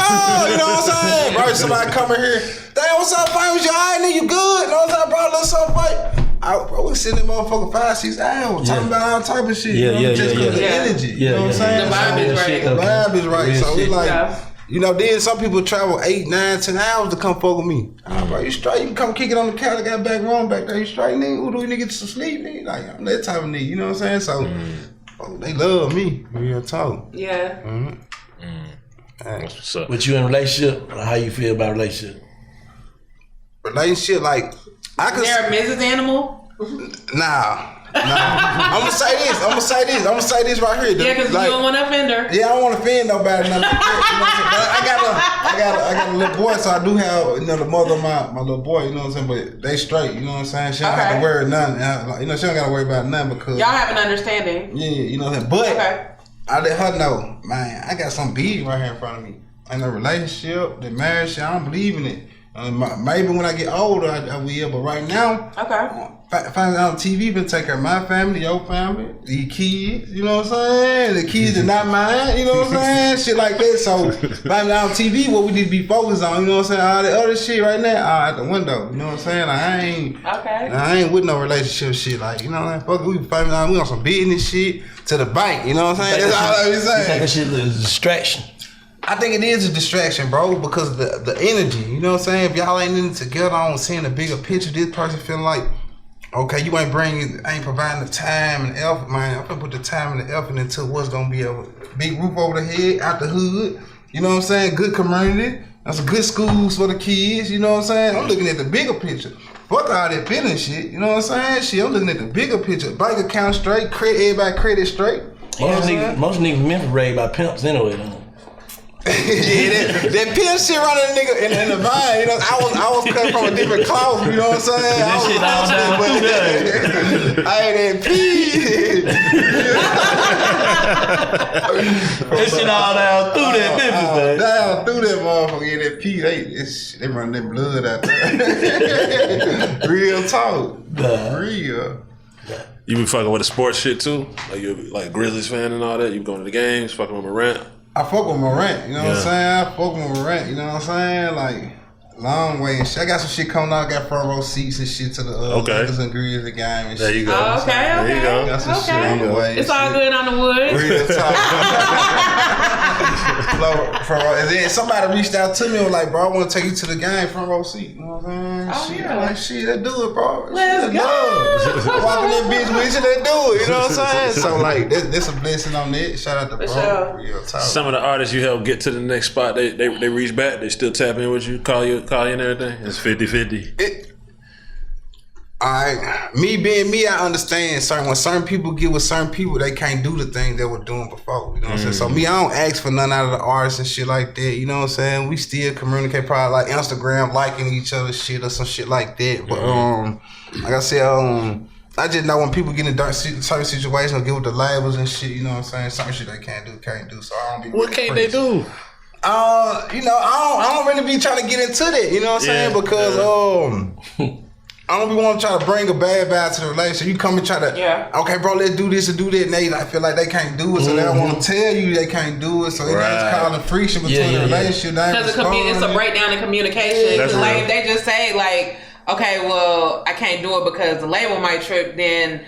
you know what I'm saying? Bro, somebody come in here, damn, what's up, famous? You alright, nigga? You good? You know what I'm saying? Bro, a little something, fight. Bro, we sitting in motherfucker 5-6 hours talking about all type of shit. You know, just because of the energy. You know what I'm saying? The vibe is right. The vibe is right. Real So shit. it's like, Yeah. you know, then some people travel 8, 9, 10 hours to come fuck with me. Bro, you straight? You can come kick it on the couch. I got back room back there. You straight, nigga? Who do we need to get some sleep, nigga? Like, I'm that type of nigga. You know what I'm saying? So, they love me. Real talk. Yeah. What's up? With you in a relationship, how you feel about relationship? Relationship, like I could. Is there a Mrs. Animal? Nah. I'm gonna say this right here. Yeah, because like, you don't want to offend her. Yeah, I don't want to offend nobody. Nothing like that, you know what I'm saying? But I got a little boy, so I do have, the mother of my little boy, you know what I'm saying? But they straight, you know what I'm saying? She don't have to worry nothing. She don't got to worry about nothing because y'all have an understanding. Yeah, you know what I'm saying? But I let her know, man, I got something big right here in front of me. Ain't no relationship, the marriage shit, I don't believe in it. Maybe when I get older, I will, but right now, find out on TV, been take care of my family, your family, the kids, you know what I'm saying? The kids are not mine, you know what I'm saying? Shit like that. So, find out on TV, what we need to be focused on, you know what I'm saying? All the other shit right now, out the window, you know what I'm saying? Like, I ain't with no relationship shit, like, you know what I'm saying? Fuck, we find out, we on some business shit to the bank, you know what I'm saying? That's all I be saying. You think that shit is a distraction? I think it is a distraction, bro, because the energy, you know what I'm saying? If y'all ain't in it together on seeing the bigger picture, this person feeling like, okay, you ain't providing the time and the effort, man. I'm gonna put the time and the effort into what's gonna be a big roof over the head, out the hood, you know what I'm saying? Good community, that's a good schools for the kids, you know what I'm saying? I'm looking at the bigger picture. Fuck all that feeling shit, you know what I'm saying? Shit, I'm looking at the bigger picture. Bank account straight, everybody credit straight. Most niggas Memphis raised by pimps anyway, though. Yeah, that pimp shit running a nigga in the vine, you know. I was cut from a different cloth, you know what I'm saying? That shit all down through there. I ain't that pee. That shit all down through that Memphis, man. Down through that motherfucker, yeah, that pee, they run that blood out there. Real talk. Real. You be fucking with the sports shit too? Like you like Grizzlies fan and all that? You going to the games, fucking with Morant? I fuck with Morant, you know what I'm saying? I fuck with Morant, you know what I'm saying? Like, long way and shit. I got some shit coming out. I got front row seats and shit to the Lakers and Grizzlies game and shit. There you go. Okay. There you go. Got some shit on the way. It's all good on the wood. Real talk. And then somebody reached out to me and was like, bro, I want to take you to the game, front row seat. You know what I'm saying? Shit, I'm like, shit, let's do it, bro. Let's go. Walking that bitch with you, let's do it. You know what I'm saying? So, like, there's a blessing on that. Shout out to bro. Sure. Real talk. Some of the artists you help get to the next spot, they reach back, they still tap in with you, call you and everything. It's 50-50. Alright, me being me, I understand when certain people get with certain people, they can't do the thing they were doing before. You know what I'm saying? So me, I don't ask for none out of the artists and shit like that. You know what I'm saying? We still communicate probably like Instagram, liking each other's shit or some shit like that. But like I said, I just know when people get in certain situations, get with the labels and shit. You know what I'm saying? Certain shit they can't do. So I don't be. What can't they do? I don't really be trying to get into that. You know what I'm saying? Because I don't be want to try to bring a bad vibe to the relationship. You come and try to, okay, bro, let's do this and do that, and they feel like they can't do it, so they don't want to tell you they can't do it, so it's causing friction between the relationship. Because it's a breakdown in communication. Because like they just say like, okay, well, I can't do it because the label might trip. Then,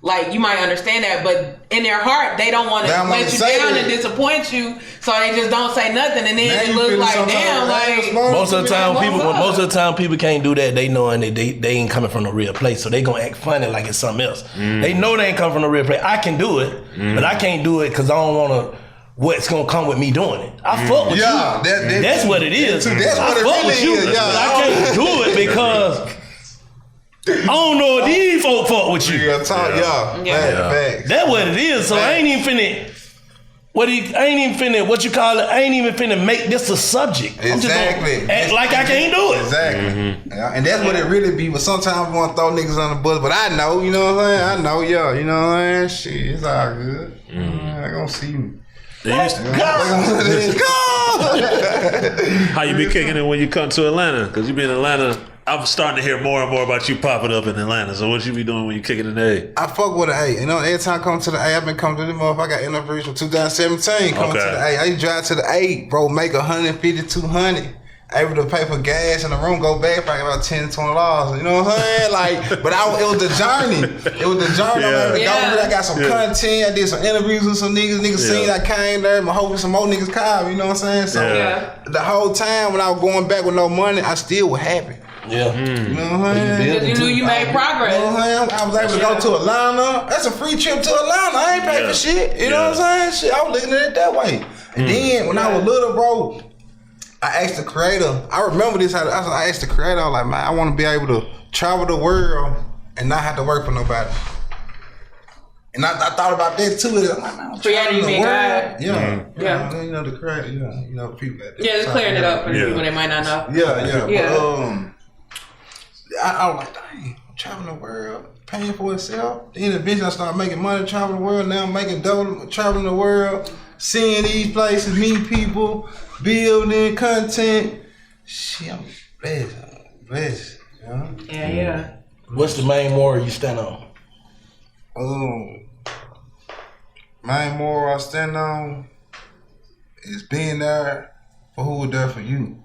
like, you might understand that, but in their heart, they don't want to let you down and disappoint you, so they just don't say nothing, and then it looks like, damn, like most of the time people can't do that. They knowing that they ain't coming from a real place, so they gonna act funny like it's something else. They know they ain't coming from a real place. I can do it, but I can't do it because I don't want to. What's gonna come with me doing it? I fuck with you. That's what it is. That's what it really is. But I can't do it because I don't know if these folk fuck with you. Facts. That's what it is. So I ain't even finna. I ain't even finna make this a subject. Exactly. I'm just gonna act like I can't do it. Exactly. Yeah, and that's what it really be. But sometimes we want to throw niggas on the bus. But I know, you know what I'm saying? I know, you know what I'm saying? Shit, it's all good. They gonna see me. Let's go. How you be kicking it when you come to Atlanta? Because you been in Atlanta. I'm starting to hear more and more about you popping up in Atlanta. So what you be doing when you kicking in the A? I fuck with the A. You know, every time I come to the A, I've been coming to the motherfucker. I got interviews from 2017 coming to the A. I used to drive to the A, bro, make 150, 200. Able to pay for gas in the room, go back, probably about $10, $20. You know what I'm saying? Like, but it was the journey. I'm able to go. I got some content. I did some interviews with some niggas. Niggas seen I came there. I'm hoping some more niggas come. You know what I'm saying? So the whole time when I was going back with no money, I still was happy. Yeah. You know what I'm saying? Because you knew you made progress. You know what I'm saying? I was able to go to Atlanta. That's a free trip to Atlanta. I ain't paying for shit. You know what I'm saying? Shit, I was looking at it that way. And then when I was little, bro, I asked the creator. I remember this. I asked the creator. I was like, man, I want to be able to travel the world and not have to work for nobody. And I thought about that too. I'm like, man, Creating you being God. Yeah. You know, the creator. Yeah. You know, people. Yeah, just clearing it up for the people that might not know. Yeah. But, I was like, dang, I'm traveling the world, paying for itself. Then eventually I started making money traveling the world. Now I'm making double traveling the world, seeing these places, meeting people, building content. Shit, I'm blessed. You know? Yeah. What's the main moral you stand on? Main moral I stand on is being there for who was there for you.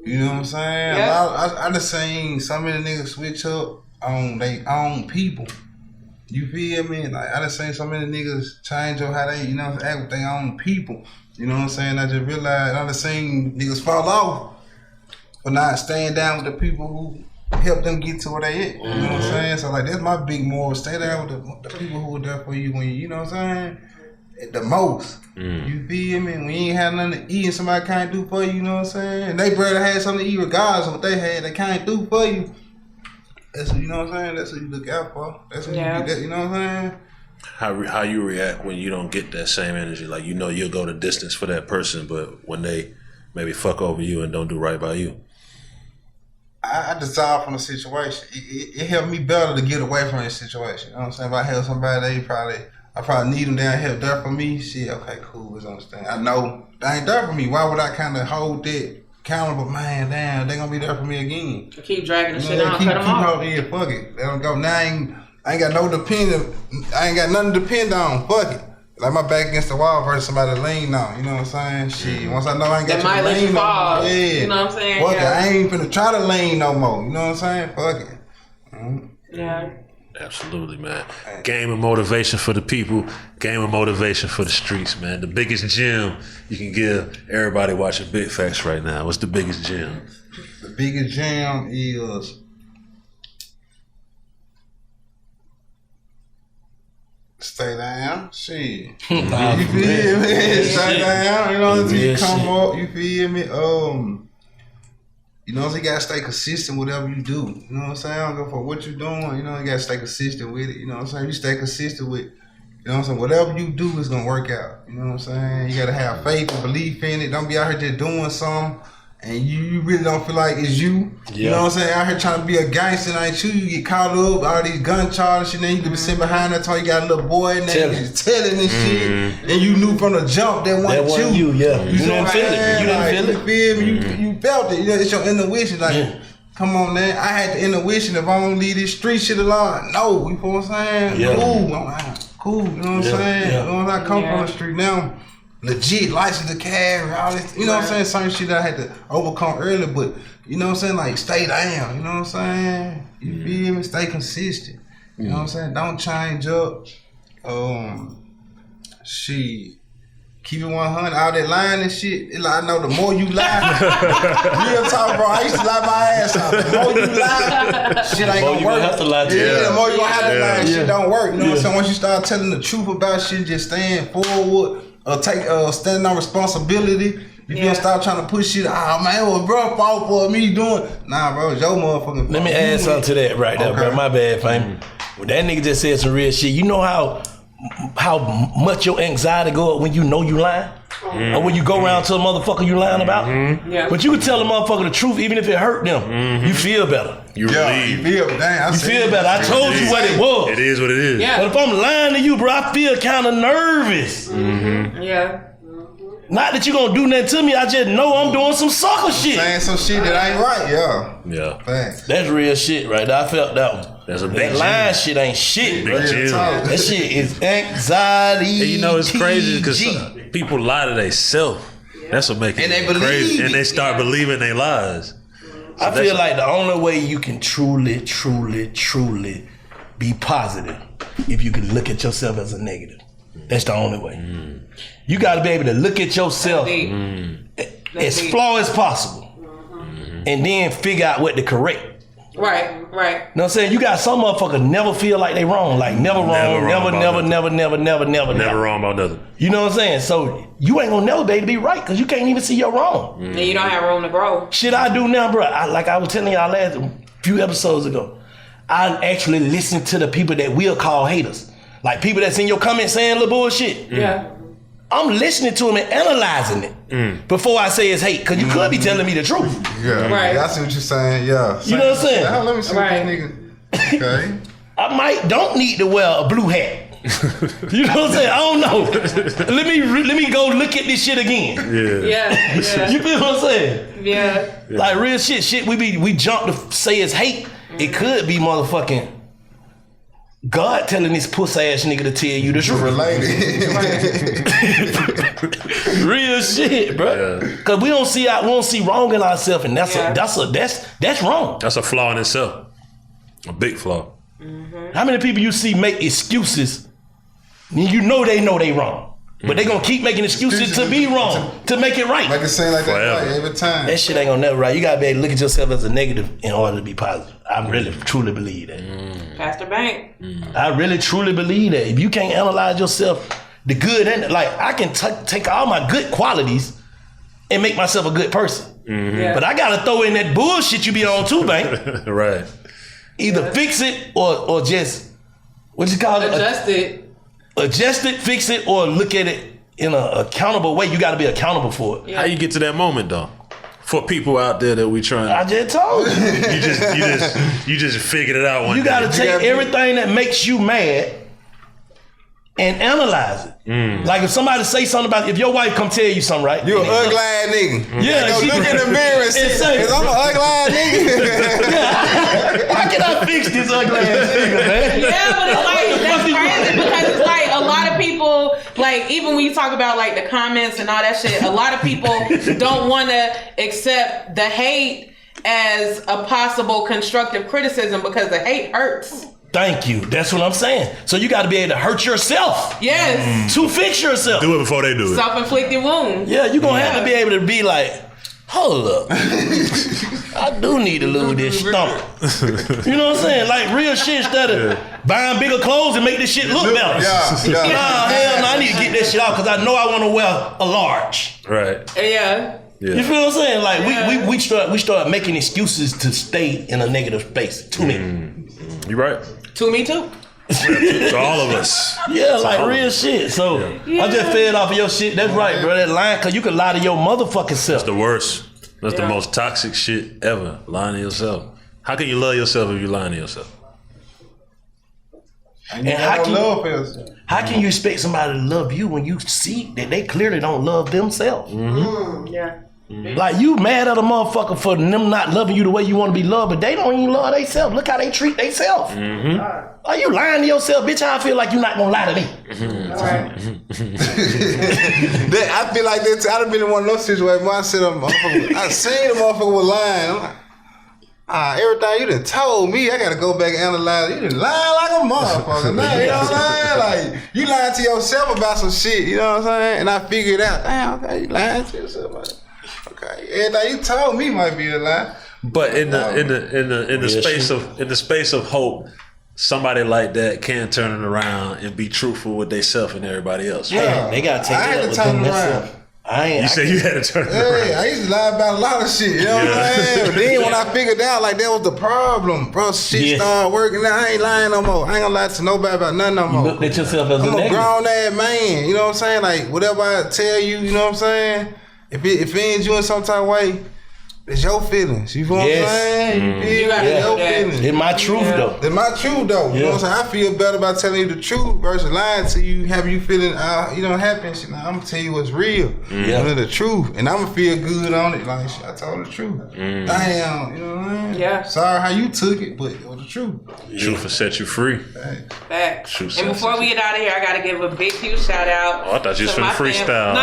You know what I'm saying? Yep. I just seen so many niggas switch up on they own people. You feel me? Like I just seen so many niggas change up how they, act with their own people. You know what I'm saying? I just realized I just seen niggas fall off for not staying down with the people who helped them get to where they at. You know what I'm saying? So like that's my big moral. Stay down with the people who were there for you when you know what I'm saying? The most. You feel me? When you ain't had nothing to eat and somebody can't do for you, you know what I'm saying? And they brother had something to eat regardless of what they had, they can't do for you. That's what, you know what I'm saying? That's what you look out for. That's what you get, you know what I'm saying? How you react when you don't get that same energy? Like, you'll go the distance for that person, but when they maybe fuck over you and don't do right by you. I dissolve from the situation. It helped me better to get away from that situation. You know what I'm saying? If I help somebody, I probably need them down here there for me. Shit, okay, cool, let's understand. I know they ain't there for me. Why would I kind of hold that accountable? Man, damn, they gonna be there for me again. Keep dragging the shit on, cut them off. Yeah, fuck it. Let them go. Now I ain't got nothing to depend on. Fuck it. Like my back against the wall versus somebody to lean on. You know what I'm saying? Shit, once I know I ain't got that you to lean on. Yeah. You know what I'm saying? Fuck it. I ain't finna try to lean no more. You know what I'm saying? Fuck it. Yeah. Absolutely, man. Game of motivation for the people. Game of motivation for the streets, man. The biggest gem you can give everybody watching Big Facts right now. What's the biggest gem? The biggest gem is stay down. Shit. You feel me? Stay down. You know, until you come up. You feel me? You know, so you gotta stay consistent whatever you do. You know what I'm saying? I don't go for what you're doing. You know, you gotta stay consistent with it. You know what I'm saying? You stay consistent with, you know what I'm saying? Whatever you do is gonna work out. You know what I'm saying? You gotta have faith and belief in it. Don't be out here just doing something and you really don't feel like it's you. Yeah. You know what I'm saying? Out here trying to be a gangster and ain't you get caught up, all these gun charges and then you can be sitting behind that time you got a little boy and then you telling this shit and you knew from the jump that wasn't you. Yeah. You didn't feel it. You didn't feel me. You felt it. You know, it's your intuition. Like, come on, man. I had the intuition if I'm gonna leave this street shit alone. No, you know what I'm saying? Yeah. Cool. You know what I'm saying? Yeah. You know, I come from the street now. Legit license to carry, all this, you know what I'm saying? Certain shit that I had to overcome early, but you know what I'm saying? Like, stay down, you know what I'm saying? You feel me? Stay consistent. You know what I'm saying? Don't change up. Shit. Keep it 100, all that lying and shit. I know the more you lie, real talk, bro. I used to lie my ass off. The more you lie, shit ain't gonna work. Have to lie to the more you gonna have to lie and shit don't work. You know what I'm saying? Once you start telling the truth about shit, just stand forward. Standing on responsibility. You gonna stop trying to push shit. Oh man, it was bro fault for me doing. Nah, bro, it's your motherfucking fault. Let me add something to that right there, bro. My bad, fam. When that nigga just said some real shit, you know how much your anxiety go up when you know you lying? Or when you go around to a motherfucker you lying about? Yeah. But you can tell a motherfucker the truth even if it hurt them. You feel better. You feel better. I told you what it was. It is what it is. Yeah. But if I'm lying to you, bro, I feel kind of nervous. Yeah. Not that you gonna do nothing to me, I just know I'm doing some sucker shit. Saying some shit that ain't right, Yeah. Thanks. That's real shit right there. I felt that one. That's a big that lying shit ain't shit. That shit is anxiety. And you know it's crazy because people lie to themselves. That's what makes it crazy. And they start believing their lies. So I feel like the only way you can truly be positive if you can look at yourself as a negative. That's the only way. You got to be able to look at yourself as flawed as possible and then figure out what to correct. Right. You know what I'm saying? You got some motherfuckers never feel like they wrong. Like never wrong, never wrong about nothing. You know what I'm saying? So you ain't gonna never be able to be right because you can't even see your wrong. And you don't have room to grow. Shit I do now, bro. Like I was telling y'all last few episodes ago, I actually listen to the people that we'll call haters. Like people that's in your comments saying little bullshit. Yeah. I'm listening to them and analyzing it before I say it's hate, because you could be telling me the truth. Yeah, Right. I see what you're saying. Yeah, You know what I'm saying? Hell, let me see Right. what that nigga. Okay. I don't need to wear a blue hat. You know what I'm saying? I don't know. Let me go look at this shit again. Yeah. You feel what I'm saying? Yeah. Like real shit we jump to say it's hate. It could be motherfucking God telling this pussy ass nigga to tell you the truth. Related. Real shit, bro. Cause we don't see wrong in ourselves, and that's wrong. That's a flaw in itself. A big flaw. How many people you see make excuses? And you know they wrong, but they gonna keep making excuses to be wrong, to make it right. Like it seems like that Forever. right every time. That shit ain't gonna never right. You gotta be able to look at yourself as a negative in order to be positive. I really truly believe that. Pastor Bank. I really truly believe that. If you can't analyze yourself, the good and like I can take all my good qualities and make myself a good person. Yeah. But I gotta throw in that bullshit you be on too, Bank. Right. Either fix it or just what you call it? Adjust it. Adjust it, fix it, or look at it in an accountable way. You gotta be accountable for it. How you get to that moment though? For people out there that we trying I just told you. you just figured it out one You day. gotta take everything that makes you mad and analyze it. Like if somebody say something about if your wife come tell you something, right? You an ugly ass nigga. Yeah, Go she- look in the mirror and say, cause I'm an ugly ass nigga. How can I fix this ugly ass nigga, man? Yeah, but it's like that's crazy because it's like a lot of people, like even when you talk about like the comments and all that shit, a lot of people don't want to accept the hate as a possible constructive criticism because the hate hurts. Thank you. That's what I'm saying. So you got to be able to hurt yourself Yes, to fix yourself. Do it before they do it. self-inflicted wound. Yeah, you're gonna have to be able to be like, hold up. I do need to lose this stomach. You know what I'm saying? Like real shit instead of buying bigger clothes and make this shit look better. Yeah. Nah, hell no, I need to get that shit out because I know I want to wear a large. Right. Yeah. You feel what I'm saying? Like Yeah. we start making excuses to stay in a negative space. To me. You right. To me too. To all of us. Yeah, like real shit. So I just fed off of your shit. That's right, bro. That line, cause you can lie to your motherfucking self. The worst. That's the Yeah. most toxic shit ever. Lying to yourself. How can you love yourself if you're lying to yourself? And how can you expect somebody to love you when you see that they clearly don't love themselves? Yeah. Like you mad at a motherfucker for them not loving you the way you want to be loved, but they don't even love themselves. Look how they treat themselves. Are you lying to yourself, bitch? I feel like you're not gonna lie to me. Right. I feel like that. I'd have been in one of those situations where I seen the motherfucker was lying. I'm like, everything you done told me, I gotta go back and analyze. You done lying like a motherfucker. Now, you know what I'm saying? Like, you lying to yourself about some shit, you know what I'm saying? And I figured out, damn, okay, you lying to yourself about it. Okay, everything you told me might be a lie. But in the space of hope, somebody like that can turn it around and be truthful with themselves and everybody else. Right? Yeah. They gotta take I it had up to with turn them it themselves. around. You said you had to turn it Yeah, around. I used to lie about a lot of shit, you know what I'm saying? But then when I figured out, like, that was the problem, bro, shit started working out. I ain't lying no more. I ain't gonna lie to nobody about nothing no more. Look at yourself as a I'm a negative. grown ass man, you know what I'm saying? Like, whatever I tell you, you know what I'm saying? If it offends you in some type of way, it's your feelings. You feel what I'm saying? You feel gotta it's know your that. feelings. It's my truth though. It's my truth though. You know what I'm saying? I feel better about telling you the truth versus lying to you, having you feeling happy and shit. Now, I'm gonna tell you what's real. The truth. And I'm gonna feel good on it. Like shit, I told the truth. Damn, you know what I mean? Yeah. Sorry how you took it, but it was the truth. Truth will set you free. Facts. True And before we get out of here, I gotta give a big, huge shout out. Oh, I thought you was to finna my freestyle. No.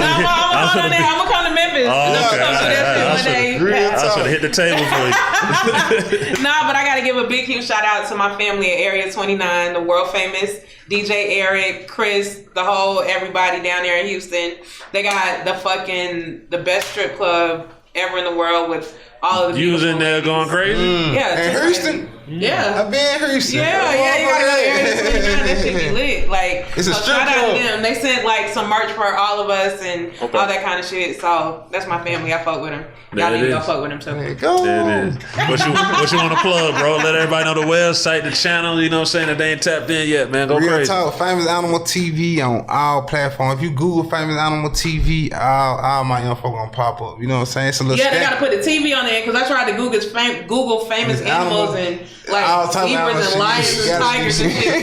I'm gonna come to Memphis. Oh, okay. I was gonna hit the table for you. Nah, but I gotta give a big, huge shout out to my family at Area 29, the world famous DJ Eric, Chris, everybody down there in Houston. They got the best strip club ever in the world with all of the You was beautiful in there ladies. going crazy? Yeah. In just Houston? like- yeah. I've been in Houston. Yeah, you gotta go to Area 29. That shit be lit. Like, It's a so strip shout out club. to them. They sent like some merch for all of us and Okay. all that kind of shit. So that's my family. I fuck with them. Y'all There need it to go is. fuck with them too. There you go. There it is. What you want to plug, bro? Let everybody know the website, the channel. You know what I'm saying? That they ain't tapped in yet, man. Go Real crazy. talk, Famous Animal TV on all platforms. If you Google Famous Animal TV, all my info gonna pop up. You know what I'm saying? It's a little Yeah, they stack. gotta put the TV on there because I tried to Google famous animals and all like type of zebras animal and shit. lions You and gotta tigers see and shit.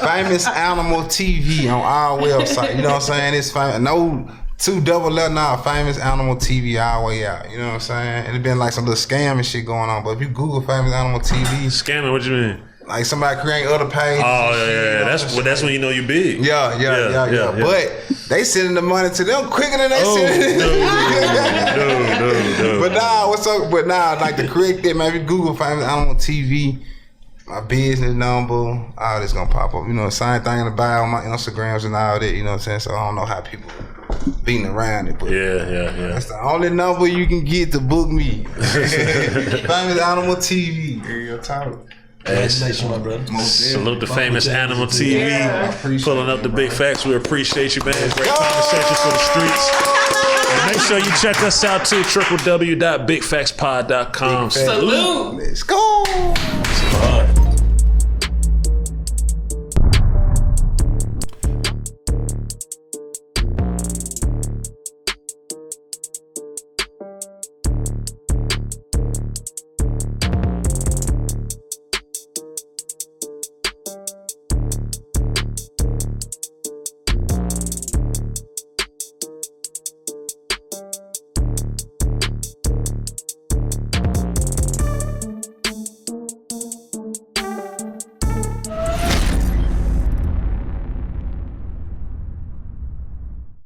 Famous Animal TV on our website. You know what I'm saying? It's no 2 double letter now. Famous Animal TV all the way out. You know what I'm saying? And it been like some little scam and shit going on. But if you Google Famous Animal TV, Scamming, what you mean? like somebody create other pages. Oh, and shit, yeah. you know? That's when you know you big. Yeah. But they sending the money to them quicker than they sending it. No. But nah, what's up? But nah, like to correct that, man. If you Google Famous Animal TV, my business number, all this gonna pop up. You know, same thing in the bio on my Instagrams and all that. You know what I'm saying? So I don't know how people beating around it, but Yeah. that's the only number you can get to book me. Famous Animal TV. Real talk. Congratulations, my brother. Salute the Famous Animal TV. Yeah. Pulling up the big facts. We appreciate you, man. Great conversation for the streets. And make sure you check us out too. www.bigfactspod.com. Salute. Let's go.